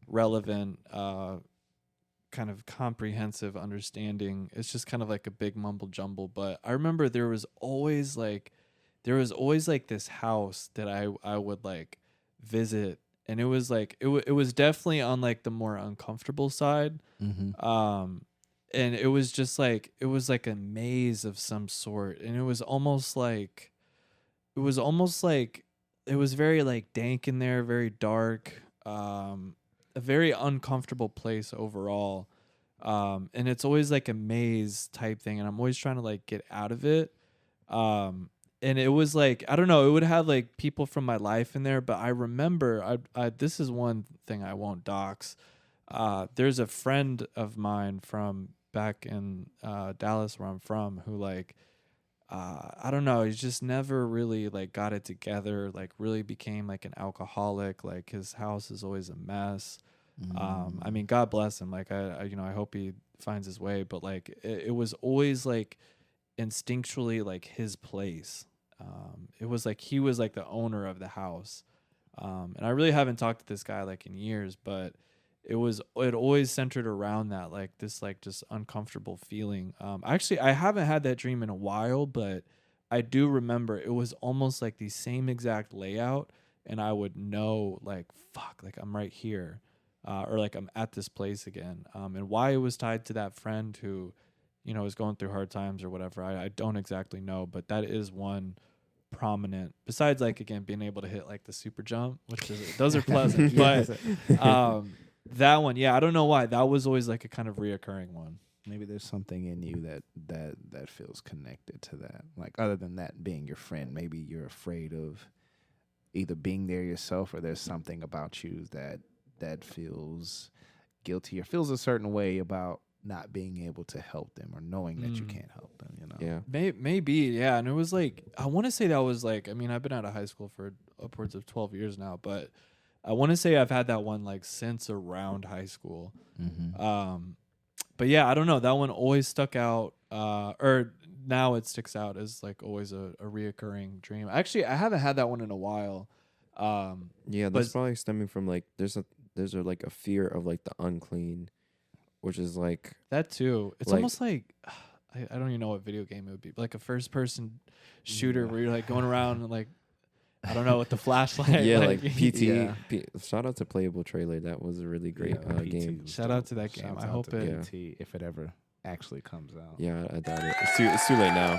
relevant kind of comprehensive understanding. It's just kind of like a big mumble jumble. But I remember there was always like this house that I would like visit, and it was like it was definitely on like the more uncomfortable side. And it was just like it was like a maze of some sort, and it was almost like it was very like dank in there, very dark, a very uncomfortable place overall. And it's always like a maze type thing, and I'm always trying to like get out of it. And it was like, I don't know, it would have like people from my life in there, but I remember I this is one thing I won't dox. There's a friend of mine from back in Dallas where I'm from who like I don't know, he's just never really like got it together, like really became like an alcoholic. Like his house is always a mess. I mean, God bless him. Like I you know, I hope he finds his way, but like it was always like instinctually like his place. It was like he was like the owner of the house. And I really haven't talked to this guy like in years, but it always centered around that, like this like just uncomfortable feeling. Actually I haven't had that dream in a while, but I do remember it was almost like the same exact layout, and I would know like fuck, like I'm right here. Or like I'm at this place again. And why it was tied to that friend who, you know, is going through hard times or whatever, I don't exactly know, but that is one prominent, besides like again being able to hit like the super jump, which is those are pleasant. But that one, yeah, I don't know why. That was always like a kind of reoccurring one. Maybe there's something in you that feels connected to that. Like other than that being your friend, maybe you're afraid of either being there yourself, or there's something about you that feels guilty or feels a certain way about not being able to help them, or knowing that you can't help them, you know? Yeah. Maybe, yeah. And it was like, I want to say that was like, I mean, I've been out of high school for upwards of 12 years now, but I want to say I've had that one like since around high school. But yeah, I don't know. That one always stuck out, or now it sticks out as like always a reoccurring dream. Actually, I haven't had that one in a while. Yeah, that's probably stemming from like there's like a fear of like the unclean, which is like that too. It's like, almost like I don't even know what video game it would be, like a first person shooter where you're like going around and like I don't know with the flashlight. yeah, like PT. Yeah. Shout out to Playable Trailer. That was a really great game. Shout out to that game. I hope it. PT, if it ever actually comes out. Yeah, I doubt it. It's too late now.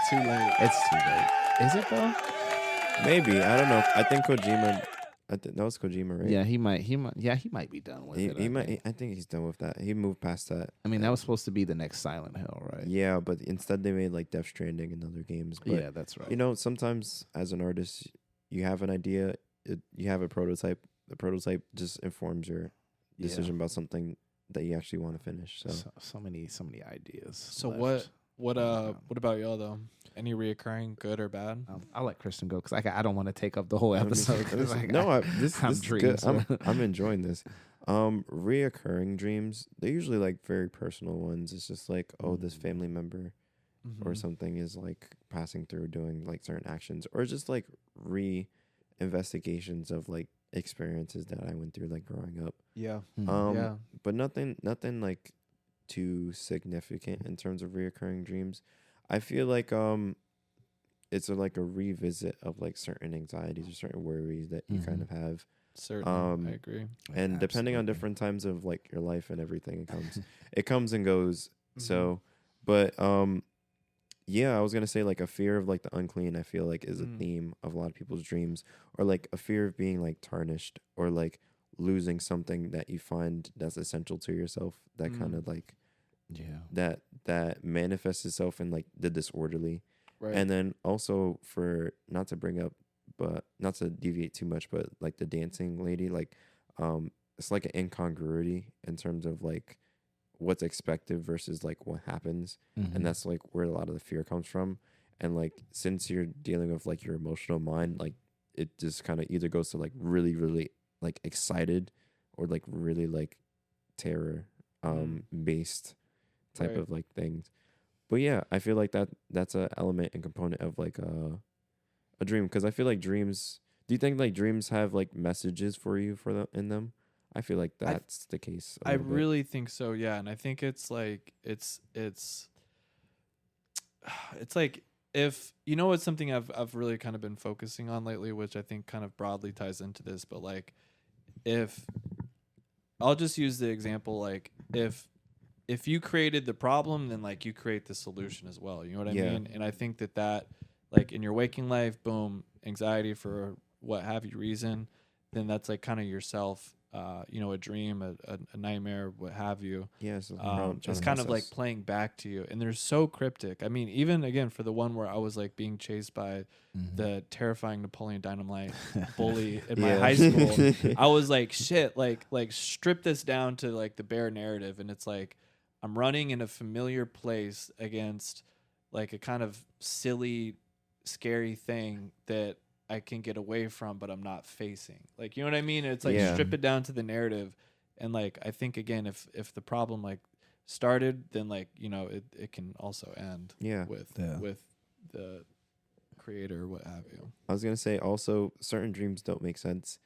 Too late. It's too late. Is it though? Maybe, I don't know. I think Kojima. That was Kojima, right? Yeah, he might. Yeah, he might be done with it. He might. I think he's done with that. He moved past that. I mean, that was supposed to be the next Silent Hill, right? Yeah, but instead they made like Death Stranding and other games. But, yeah, that's right. You know, sometimes as an artist, you have an idea, you have a prototype. The prototype just informs your decision about something that you actually want to finish. So many ideas. So what about y'all though? Any reoccurring, good or bad? I'll let Kristen go because I don't want to take up the whole episode. This is good. I'm enjoying this. Reoccurring dreams, they're usually like very personal ones. It's just like, oh, this family member or something is like passing through doing like certain actions, or just like investigations of like experiences that I went through like growing up. Yeah. But nothing like too significant in terms of reoccurring dreams. I feel like it's like a revisit of like certain anxieties or certain worries that you kind of have. Certainly, I agree. And depending on different times of like your life and everything, it comes and goes. So, but yeah, I was gonna say like a fear of like the unclean. I feel like is a theme of a lot of people's dreams, or like a fear of being like tarnished, or like losing something that you find that's essential to yourself. That kind of like. Yeah, that manifests itself in like the disorderly, right? And then also for not to bring up, but not to deviate too much, but like the dancing lady, like it's like an incongruity in terms of like what's expected versus like what happens, and that's like where a lot of the fear comes from. And like since you're dealing with like your emotional mind, like it just kind of either goes to like really really like excited, or like really like terror based type of like things. But yeah, I feel like that's a element and component of like a dream, because I feel like dreams. Do you think like dreams have like messages for you for in them? I feel like that's the case. I really think so. Yeah, and I think it's like it's like if you know what's something I've really kind of been focusing on lately, which I think kind of broadly ties into this, but like if I'll just use the example like if you created the problem, then like you create the solution as well. You know what I mean? And I think that like in your waking life, boom, anxiety for what have you reason, then that's like kind of yourself. A dream, a nightmare, what have you. Yes, it's kind of like playing back to you, and they're so cryptic. I mean, even again for the one where I was like being chased by the terrifying Napoleon Dynamite bully in my high school, I was like, shit, like strip this down to like the bare narrative, and it's like I'm running in a familiar place against like a kind of silly, scary thing that I can get away from, but I'm not facing. Like, you know what I mean? It's like strip it down to the narrative. And like, I think again, if the problem like started, then like, it can also end with the creator, what have you. I was going to say also certain dreams don't make sense.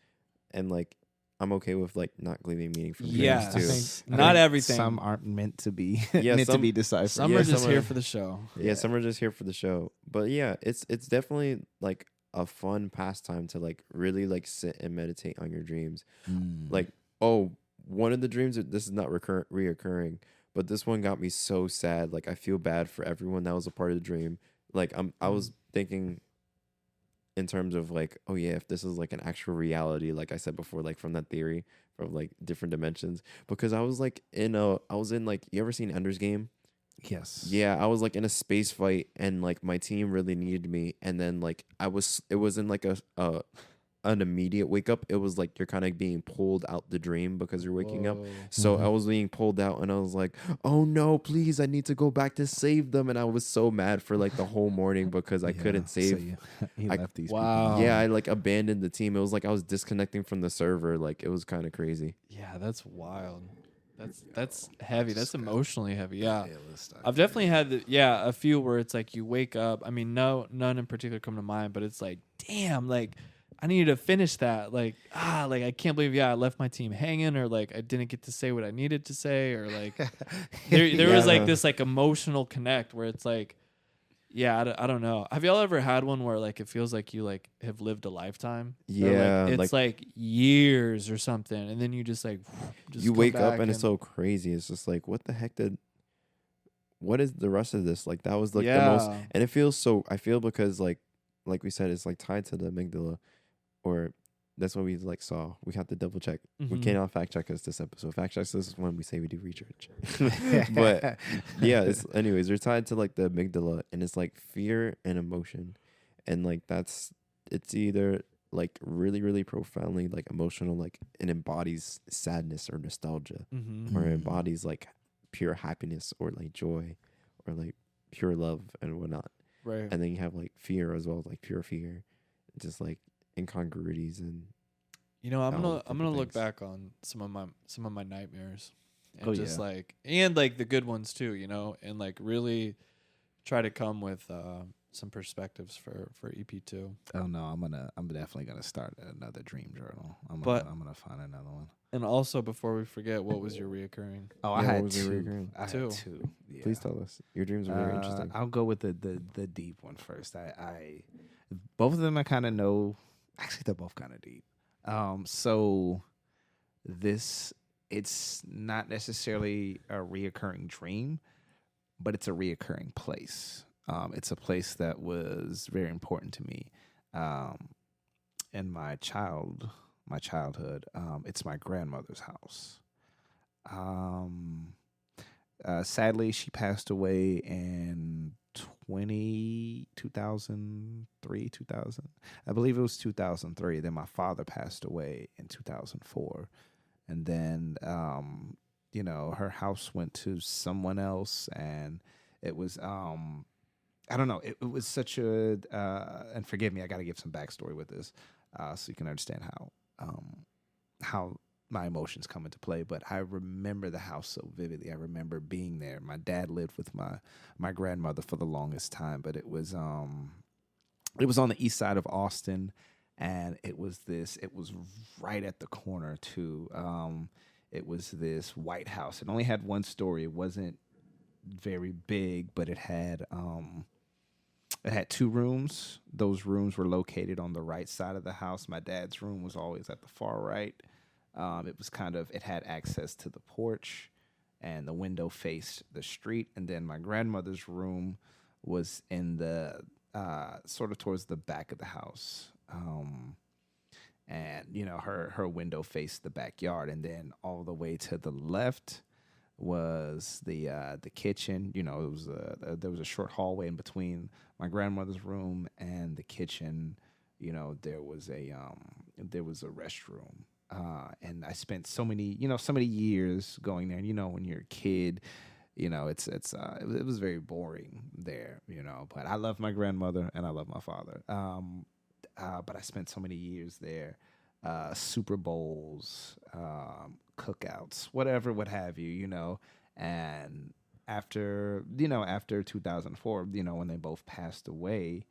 And like, I'm okay with like not gleaming meaning from dreams too. Not everything. Some aren't meant to be to be deciphered. Some are just here for the show. Yeah, some are just here for the show. But yeah, it's definitely like a fun pastime to like really like sit and meditate on your dreams. Like, one of the dreams, this is not reoccurring, but this one got me so sad. Like, I feel bad for everyone that was a part of the dream. Like, I was thinking in terms of like, oh yeah, if this is like an actual reality, like I said before, like from that theory from like different dimensions, because I was like you ever seen Ender's Game? Yes. Yeah, I was like in a space fight, and like my team really needed me, and then like it wasn't like an immediate wake up. It was like you're kind of being pulled out the dream because you're waking up. So I was being pulled out, and I was like, oh no, please, I need to go back to save them. And I was so mad for like the whole morning because I couldn't save. So you left these people. Yeah, I like abandoned the team. It was like I was disconnecting from the server. Like, it was kind of crazy. Yeah, that's wild. That's heavy. That's emotionally heavy. Yeah, I've definitely had a few where it's like you wake up. I mean, none in particular come to mind, but it's like, damn, like I needed to finish that. Like I can't believe I left my team hanging, or like I didn't get to say what I needed to say, or like there was like this like emotional connect where it's like, I don't know. Have y'all ever had one where like it feels like you like have lived a lifetime? Yeah, like, it's like years or something, and then you just like you wake up and it's so crazy. It's just like, what the heck what is the rest of this? Like, that was like the most, and it feels so. I feel because like we said, it's like tied to the amygdala, or that's what we like saw. We have to double check. We cannot fact check us this episode. Fact check us is when we say we do research. But yeah, anyways, they're tied to like the amygdala, and it's like fear and emotion, and like it's either like really really profoundly like emotional, like it embodies sadness or nostalgia, or it embodies like pure happiness or like joy, or like pure love and whatnot. Right. And then you have like fear as well, like pure fear, just like incongruities. And I'm gonna look back on some of my nightmares, and and like the good ones too, and like really try to come with some perspectives for EP2. Oh no, I'm definitely gonna start another dream journal. I'm gonna find another one. And also, before we forget, what was your reoccurring? Oh, I had two. I had two. Yeah. Please tell us. Your dreams are very interesting. I'll go with the deep one first. I both of them I kind of know. Actually, they're both kind of deep. So it's not necessarily a reoccurring dream, but it's a reoccurring place. It's a place that was very important to me in my childhood. It's my grandmother's house. Sadly, she passed away in 2003. I believe it was 2003. Then my father passed away in 2004. And then, her house went to someone else, and it was, I don't know. It was such a, and forgive me, I got to give some backstory with this, so you can understand how my emotions come into play. But I remember the house so vividly. I remember being there. My dad lived with my grandmother for the longest time, but it was it was on the east side of Austin, and it was right at the corner too. It was this white house. It only had one story. It wasn't very big, but it had two rooms. Those rooms were located on the right side of the house. My dad's room was always at the far right. It had access to the porch, and the window faced the street. And then my grandmother's room was in the sort of towards the back of the house. And her window faced the backyard, and then all the way to the left was the kitchen. There was a short hallway in between my grandmother's room and the kitchen. There was a restroom. And I spent so many years going there. And when you're a kid, it was very boring there. But I love my grandmother and I love my father. But I spent so many years there. Super Bowls, cookouts, whatever, what have you, and after 2004, when they both passed away,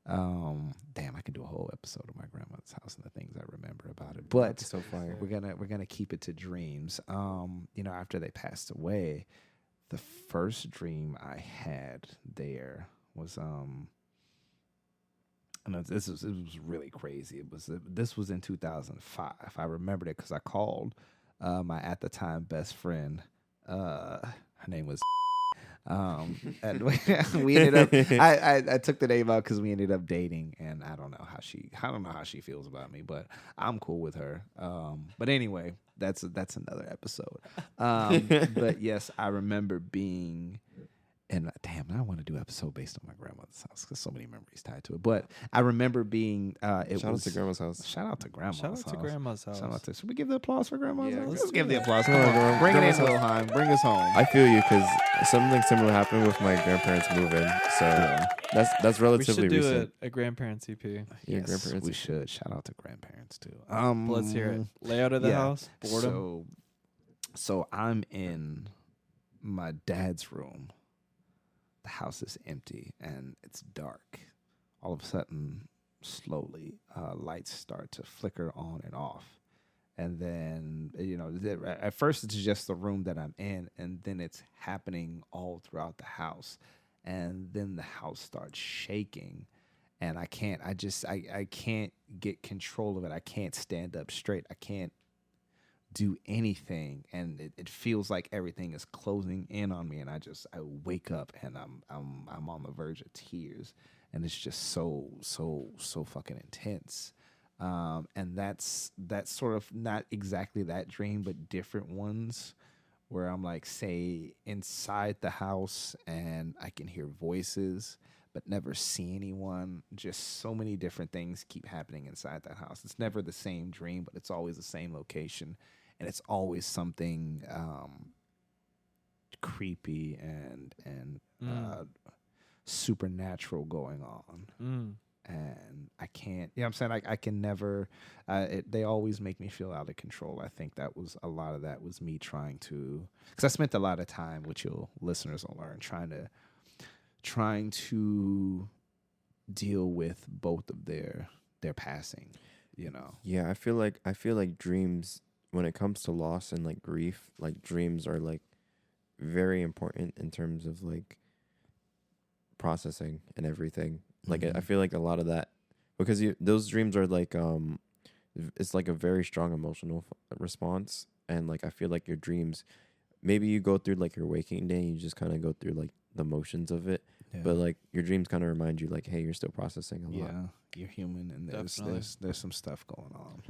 damn, I could do a whole episode of my grandmother's house and the things I remember about it, but That's so fire. we're gonna keep it to dreams. After they passed away, the first dream I had there was, it was really crazy. This was in 2005. I remembered it because I called my at the time best friend. Her name was. And we ended up. I took the name out because we ended up dating, and I don't know how she feels about me, but I'm cool with her. But anyway, that's another episode. But yes, I remember being. And damn, I want to do an episode based on my grandmother's house because so many memories tied to it. But I remember being. Shout out to grandma's house. Shout out to grandma's house. Shout out to. Should we give the applause for grandma's Yeah, house? let's Let's give the that. applause. Come on, bring it in, Wilhelm. Bring us home. I feel you because something similar happened with my grandparents moving. So that's We relatively should do recent. a grandparents EP. Yeah, Yes, grandparents. we should. Shout out to grandparents too. Let's hear it. Layout of the house. Boredom. So I'm in my dad's room. The house is empty and it's dark. All of a sudden, slowly, lights start to flicker on and off. And then, at first it's just the room that I'm in, and then it's happening all throughout the house. And then the house starts shaking, and I can't get control of it. I can't stand up straight. I can't do anything, and it feels like everything is closing in on me, and I wake up and I'm on the verge of tears, and it's just so fucking intense. And that's sort of not exactly that dream, but different ones where I'm like, say, inside the house and I can hear voices but never see anyone. Just so many different things keep happening inside that house. It's never the same dream, but it's always the same location. And it's always something creepy and supernatural going on. And I can't, I'm saying? I can never, they always make me feel out of control. I think a lot of that was me trying to, because I spent a lot of time, which your listeners will learn, trying to deal with both of their passing, Yeah, I feel like dreams, when it comes to loss and like grief, like dreams are like very important in terms of like processing and everything. Like I feel like a lot of that, because those dreams are like it's like a very strong emotional response, and like I feel like your dreams, maybe you go through like your waking day and you just kind of go through like the motions of it, but like your dreams kind of remind you like, hey, you're still processing a lot. Yeah, you're human, and there's some stuff going on.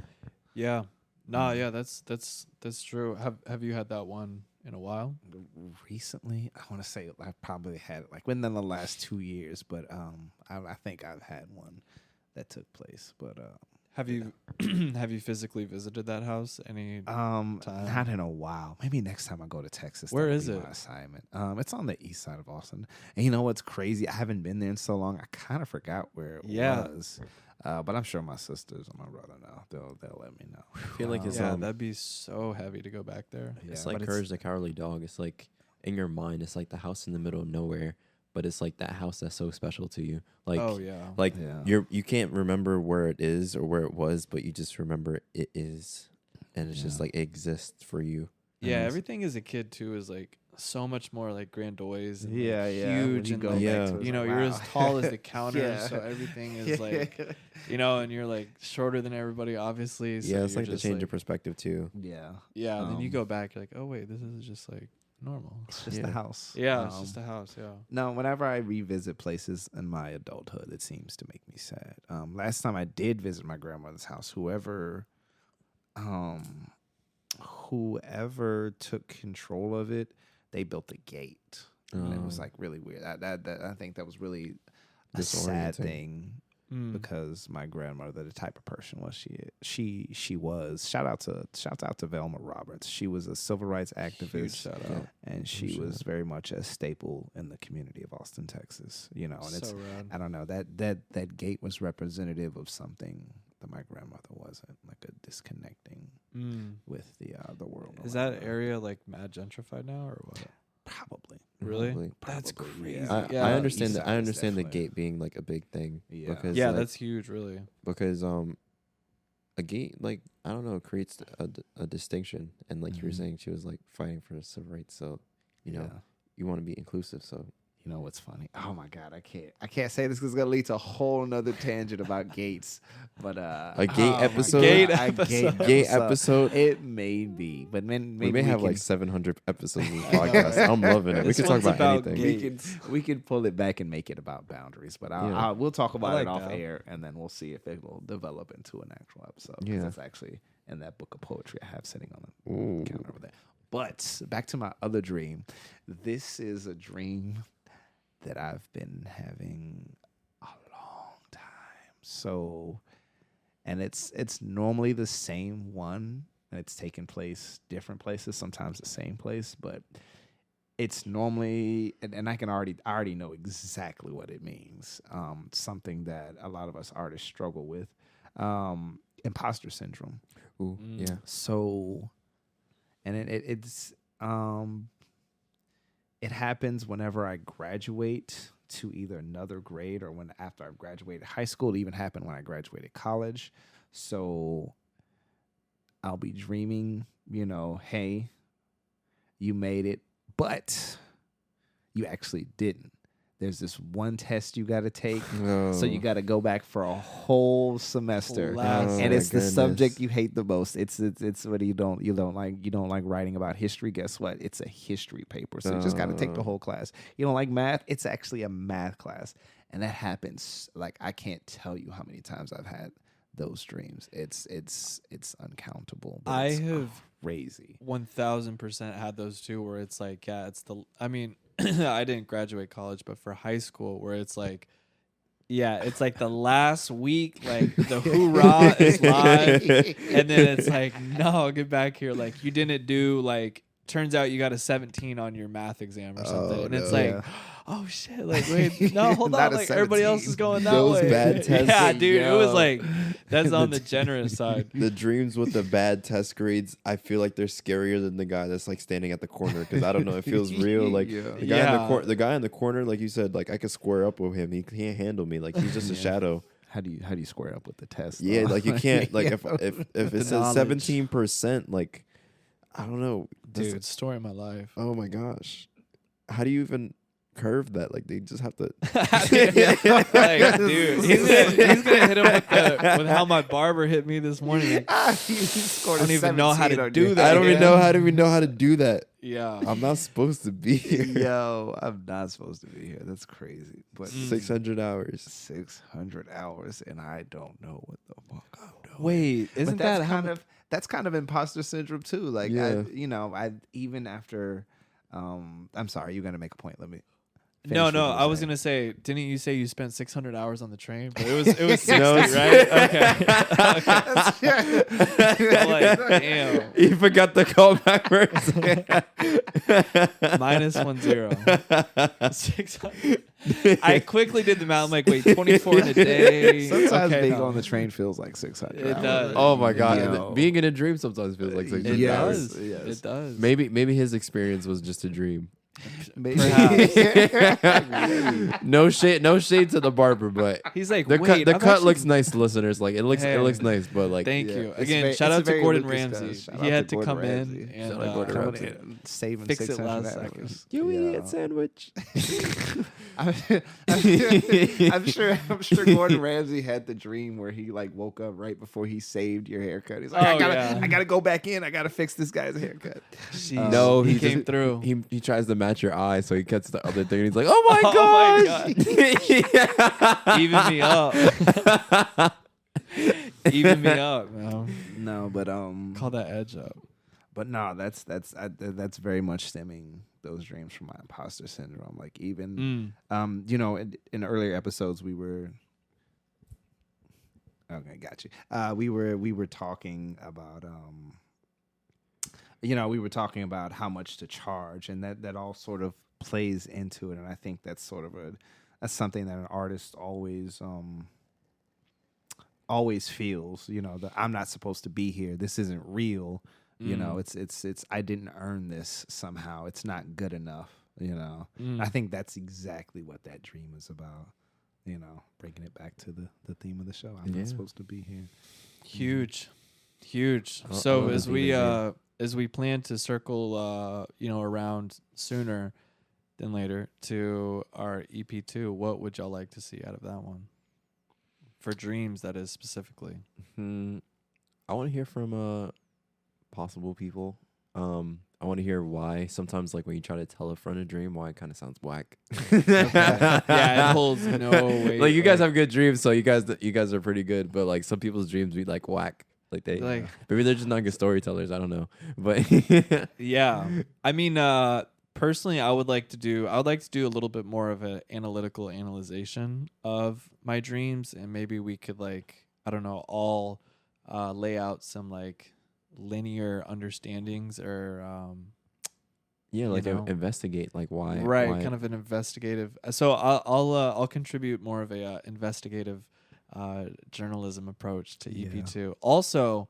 Yeah. No, yeah, that's true. Have you had that one in a while? Recently, I want to say I've probably had it like within the last 2 years, but I think I've had one that took place. But have you have you physically visited that house any time? Not in a while. Maybe next time I go to Texas. Where that'll is be it? my assignment. It's on the east side of Austin. And you know what's crazy? I haven't been there in so long. I kind of forgot where it was. But I'm sure my sisters and my brother know. They'll let me know. I feel like it's that'd be so heavy to go back there. it's Yeah, like but Courage the Cowardly Dog. It's like in your mind, it's like the house in the middle of nowhere, but it's like that house that's so special to you. Like, Oh yeah. like Yeah. you can't remember where it is or where it was, but you just remember it is, and it's just Yeah. like it exists for you. Yeah, And everything as a kid too is like so much more like grandiose and like, Yeah, yeah. When huge you and go like, back back to to it, it, you know, like, you're wow. as tall as the counter, Yeah. so everything is like, you know, and you're like shorter than everybody, obviously. So yeah, it's you're like the just change like, of perspective too. Yeah. yeah. And then you Um, go back, you're like, oh wait, this is just like normal. It's just Yeah. a house. Yeah, it's just a house. Yeah. No, whenever I revisit places in my adulthood, it seems to make me sad. Last time I did visit my grandmother's house, whoever took control of it, they built a gate, and it was like really weird. I think that was really a sad Disorienting. thing Mm. because my grandmother, the type of person was she was. Shout out to Velma Roberts. She was a civil rights Huge activist. shout out. And she Sure. was very much a staple in the community of Austin, Texas. You know, and it's So rad. I don't know, that gate was representative of something that my grandmother wasn't, like a disconnecting Mm. with the world. Is around that her. area like mad gentrified now or what? Probably? Really? Probably. That's Probably, crazy. yeah. Yeah. I understand East that. side I is understand the definitely- gate being like a big thing. Yeah. Because Yeah, like, that's huge, really. because a gate, like, I don't know, creates a distinction, and like you were Mhm. saying, she was like fighting for civil rights, so you know Yeah. you want to be inclusive, so You know what's funny? Oh my God, I can't say this because it's gonna lead to a whole nother tangent about gates. But a gate Oh my episode, Gate I- episode. gate episode. It may be, but maybe We may have can, like 700 episodes of this I know, podcast. right? I'm loving it. We This can talk one's about, about anything. gate. we can pull it back and make it about boundaries. But Yeah. we'll talk about like it off that. air, and then we'll see if it will develop into an actual episode. 'Cause Yeah. that's actually in that book of poetry I have sitting on the Ooh. counter over there. But back to my other dream. This is a dream that I've been having a long time. So, and it's normally the same one, and it's taking place different places, sometimes the same place, but it's normally, and I already know exactly what it means. Something that a lot of us artists struggle with, imposter syndrome. Ooh, Mm. yeah. So, and it happens whenever I graduate to either another grade or after I've graduated high school. It even happened when I graduated college. So I'll be dreaming, hey, you made it, but you actually didn't. There's this one test you got to take. So you got to go back for a whole semester. Classic. And my it's the goodness. subject you hate the most. It's what you don't like writing about history. Guess what? It's a history paper. So you just got to take the whole class. You don't like math? It's actually a math class. And that happens, like, I can't tell you how many times I've had those dreams. It's uncountable. But I it's have crazy. 1000% had those too, where it's like, yeah, it's I mean, I didn't graduate college, but for high school, where it's like, yeah, it's like the last week, like the hoorah is live, and then it's like, no, get back here, like you didn't do, like, turns out you got a 17 on your math exam or something, and it's no. like, Yeah. oh shit, like wait, no, hold Not on, a like everybody else 17. is going that Those way. bad tests. Yeah, dude, it was Yo. like that's on the generous side. The dreams with the bad test grades, I feel like they're scarier than the guy that's like standing at the corner, because I don't know, it feels real. Like Yeah. the guy Yeah. the guy in the corner, like you said, like I could square up with him. He can't handle me. Like he's just a Yeah. shadow. How do you square up with the test? Yeah, though? like you can't. Like Yeah. if it The says knowledge. 17%, like I don't know, that's- Dude, story of my life. Oh my gosh, how do you even curve that? Like they just have to. Like, dude, he's gonna hit him with how my barber hit me this morning. You scored I don't a even know how 17 to on do your- that. I don't even Yeah. know how to do that. Yeah, I'm not supposed to be here. Yo, I'm not supposed to be here. That's crazy. But 600 hours. 600 hours, and I don't know what the fuck I'm doing. wait, isn't But that's that how? that's kind of imposter syndrome too. Like, Yeah. I even after, I'm sorry, you're gonna make a point. Let me. No, finish what you were I was saying. gonna say, didn't you say you spent 600 hours on the train? But it was 60, No, it's- right? Okay. I'm like, damn. You forgot the callback verse. Minus 10. 600. I quickly did the math. I'm like, wait, 24 in a day. Sometimes Okay, being no. on the train feels like 600. It hours. does. Oh my god, Yo. being in a dream sometimes feels like 600 It Yes, hours. does. yes. It does. Maybe his experience was just a dream. No shade to the barber, but He's like, the wait, cut I've looks actually- nice to listeners. Like it looks Hey. nice, but like Thank Yeah. you It's again. very- Shout it's out a to very Gordon Lucas Ramsay. shout He out had to to Gordon come Ramsay. in and Shout out Gordon Coming Ramsay. in, saving Fix it 600 last hours. you Yeah. idiot sandwich. I'm sure Gordon Ramsay had the dream where he like woke up right before he saved your haircut. He's like, Oh, I gotta go back in. I gotta fix this guy's haircut. Jeez. No, he he came just- through. He tries to match your eye, so he cuts the other thing. And he's like, "Oh my Oh my gosh, Even me up. Even me up, man. No, but Call that edge up. but no, that's very much stemming those dreams from my imposter syndrome. Like even you know, in earlier episodes we were. Okay, got you. We were talking about you know, we were talking about how much to charge, and that all sort of plays into it. And I think that's sort of that's something that an artist always feels. You know, that I'm not supposed to be here. This isn't real. You know, it's I didn't earn this somehow. It's not good enough. You know, I think that's exactly what that dream is about. You know, bringing it back to the theme of the show. I'm not supposed to be here. Huge. I So love as the we theme as we plan to circle you know, around sooner than later to our EP2, what would y'all like to see out of that one? For dreams, that is specifically. I want to hear from possible people. I want to hear why. Sometimes, like when you try to tell a friend a dream, why it kind of sounds whack. Yeah, it holds no weight. Like you guys have good dreams, so you guys are pretty good. But like some people's dreams be like whack. Like they maybe they're just not good storytellers. I don't know, but yeah. I mean, personally, I would like to do a little bit more of an analytical analyzation of my dreams, and maybe we could like, I don't know, all lay out some like linear understandings or yeah, like you know? investigate like why Right, kind of an investigative. So I'll contribute more of a investigative journalism approach to EP2. Also,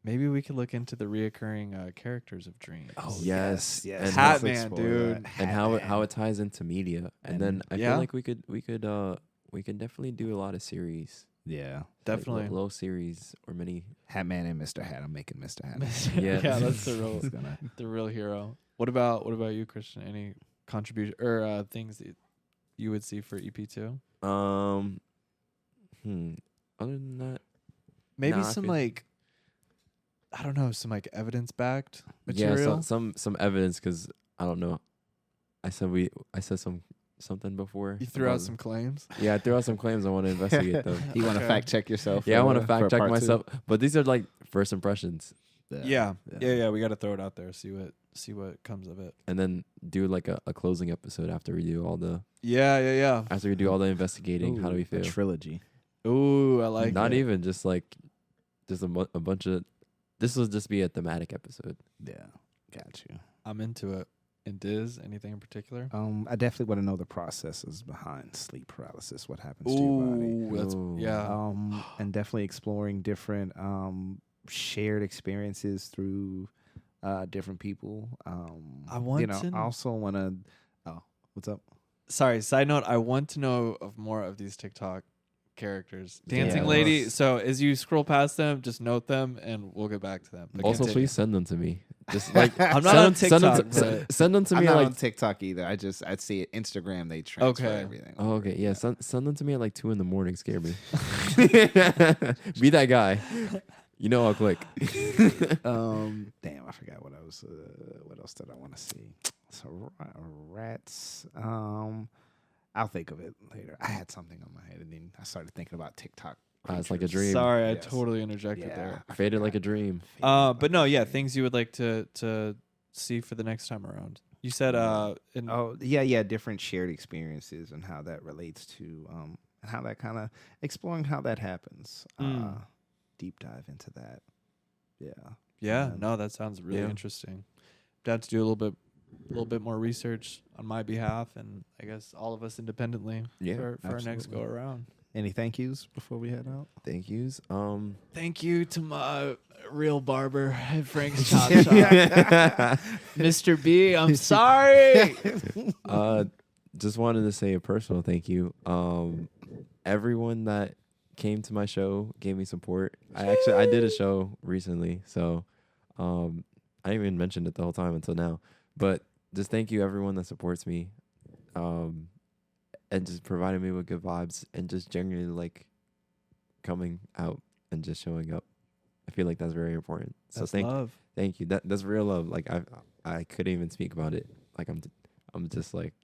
maybe we could look into the reoccurring characters of dreams. Oh yes. yes. And Hat let's Man, explore dude. that. and Hat how Man. it ties into media, and then I Yeah. feel like we could definitely do a lot of series. Yeah. Definitely. like low series or many. Hat Man and Mr. Hat. I'm making Mr. Hat. Yeah. yeah, that's It's gonna- the real hero. What about you, Christian? Any contribution or things that you would see for EP2? Other than that, Maybe Nah, I some feel- like, I don't know, some like evidence backed material. yeah, some evidence, because I don't know. I said something before. You threw out about- some claims. Yeah, I threw out some claims. I want to investigate them. You want to Okay. fact check yourself? Yeah, I want to for fact check part two? myself, but these are like first impressions, Yeah. We got to throw it out there. See what comes of it. and then do like a closing episode after we do all the investigating. How do we A feel? trilogy. Ooh, I like Not it. even just like just a bunch of. This will just be a thematic episode. Yeah, got you. I'm into it. And Diz, anything in particular? I definitely want to know the processes behind sleep paralysis. What happens to your body? Ooh, that's Ooh. yeah. And definitely exploring different shared experiences through different people. I want you know, to- I also want to. Oh, what's up? Sorry, side note, I want to know of more of these TikTok characters. Dancing Yes. lady. So as you scroll past them, just note them and we'll get back to them. But Also, continue. please send them to me. Just like I'm not on send them TikTok, to, send them to I'm me not like on TikTok either. I see it Instagram. They transfer Okay. everything. Oh, okay. Yeah. Send them to me at like 2 a.m. Scare me. Be that guy. You know I'll click. Damn, I forgot what I was. What else did I want to see? So rats. I'll think of it later. I had something on my head, and then I started thinking about TikTok. It's like a creatures. dream. Sorry, I Yes. totally interjected there. I Faded forgot. like a dream. But no, yeah, things you would like to see for the next time around. You said different shared experiences and how that relates to and how that kind of exploring how that happens. Deep dive into that. yeah, and- no, that sounds really Yeah. interesting. Got to do a little bit more research on my behalf, and I guess all of us independently Yeah, for our next absolutely. go around. Any thank yous before we head out? Thank yous. Thank you to my real barber at Frank's Chop Shop, Mr. B. I'm sorry. Just wanted to say a personal thank you. Everyone that came to my show gave me support. I did a show recently, so I didn't even mention it the whole time until now. But just thank you everyone that supports me, and just providing me with good vibes and just genuinely like coming out and just showing up. I feel like that's very important. That's so love. thank you. That's real love. Like I couldn't even speak about it. Like I'm just like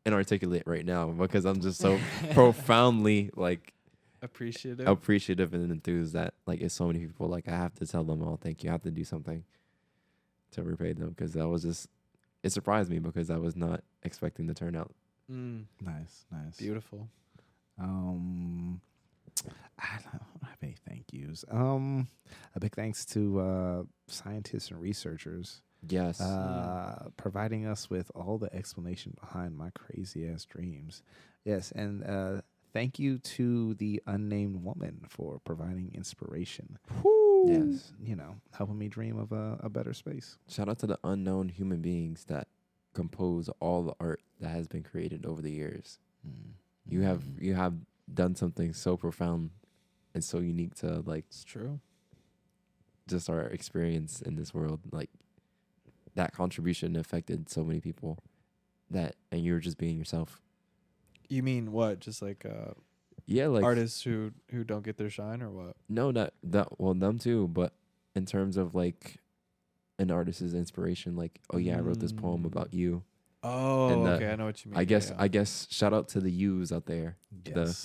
inarticulate right now because I'm just so profoundly like appreciative and enthused that like it's so many people. Like I have to tell them all thank you. I have to do something to repay them because that was just, it surprised me because I was not expecting the turnout. Nice. Beautiful. I don't have any thank yous. A big thanks to scientists and researchers. Yes. Providing us with all the explanation behind my crazy ass dreams. Yes, and thank you to the unnamed woman for providing inspiration. Yes, helping me dream of a better space. Shout out to the unknown human beings that compose all the art that has been created over the years. You have done something so profound and so unique to like it's true. Just our experience in this world. Like that contribution affected so many people and you were just being yourself. You mean what? Just like yeah, like artists who don't get their shine or what? No, well, them too, but in terms of like an artist's inspiration, like, oh yeah, I wrote this poem about you. Oh, okay, I know what you mean. I guess shout out to the yous out there. Yes.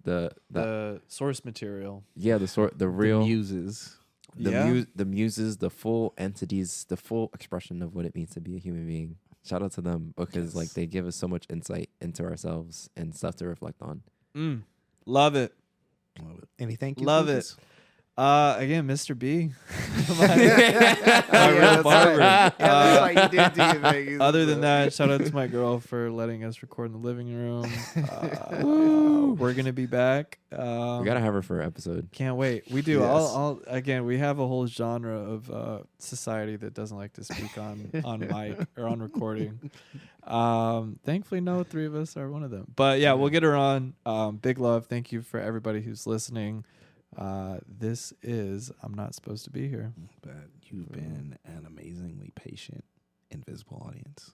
The source material. Yeah, the real muses. The muses, the full entities, the full expression of what it means to be a human being. Shout out to them because like they give us so much insight into ourselves and stuff to reflect on. Love it. Any thank you? Love Lucas? it. Again, Mr. B. my real barber. That's why you did do your thank yous. Other than that, shout out to my girl for letting us record in the living room. We're gonna be back. We gotta have her for an episode. Can't wait. We do. Yes. Again, we have a whole genre of society that doesn't like to speak on mic or on recording. Thankfully, no three of us are one of them. But yeah, we'll get her on. Big love. Thank you for everybody who's listening. This is I'm Not Supposed to Be Here. But you've been an amazingly patient, invisible audience.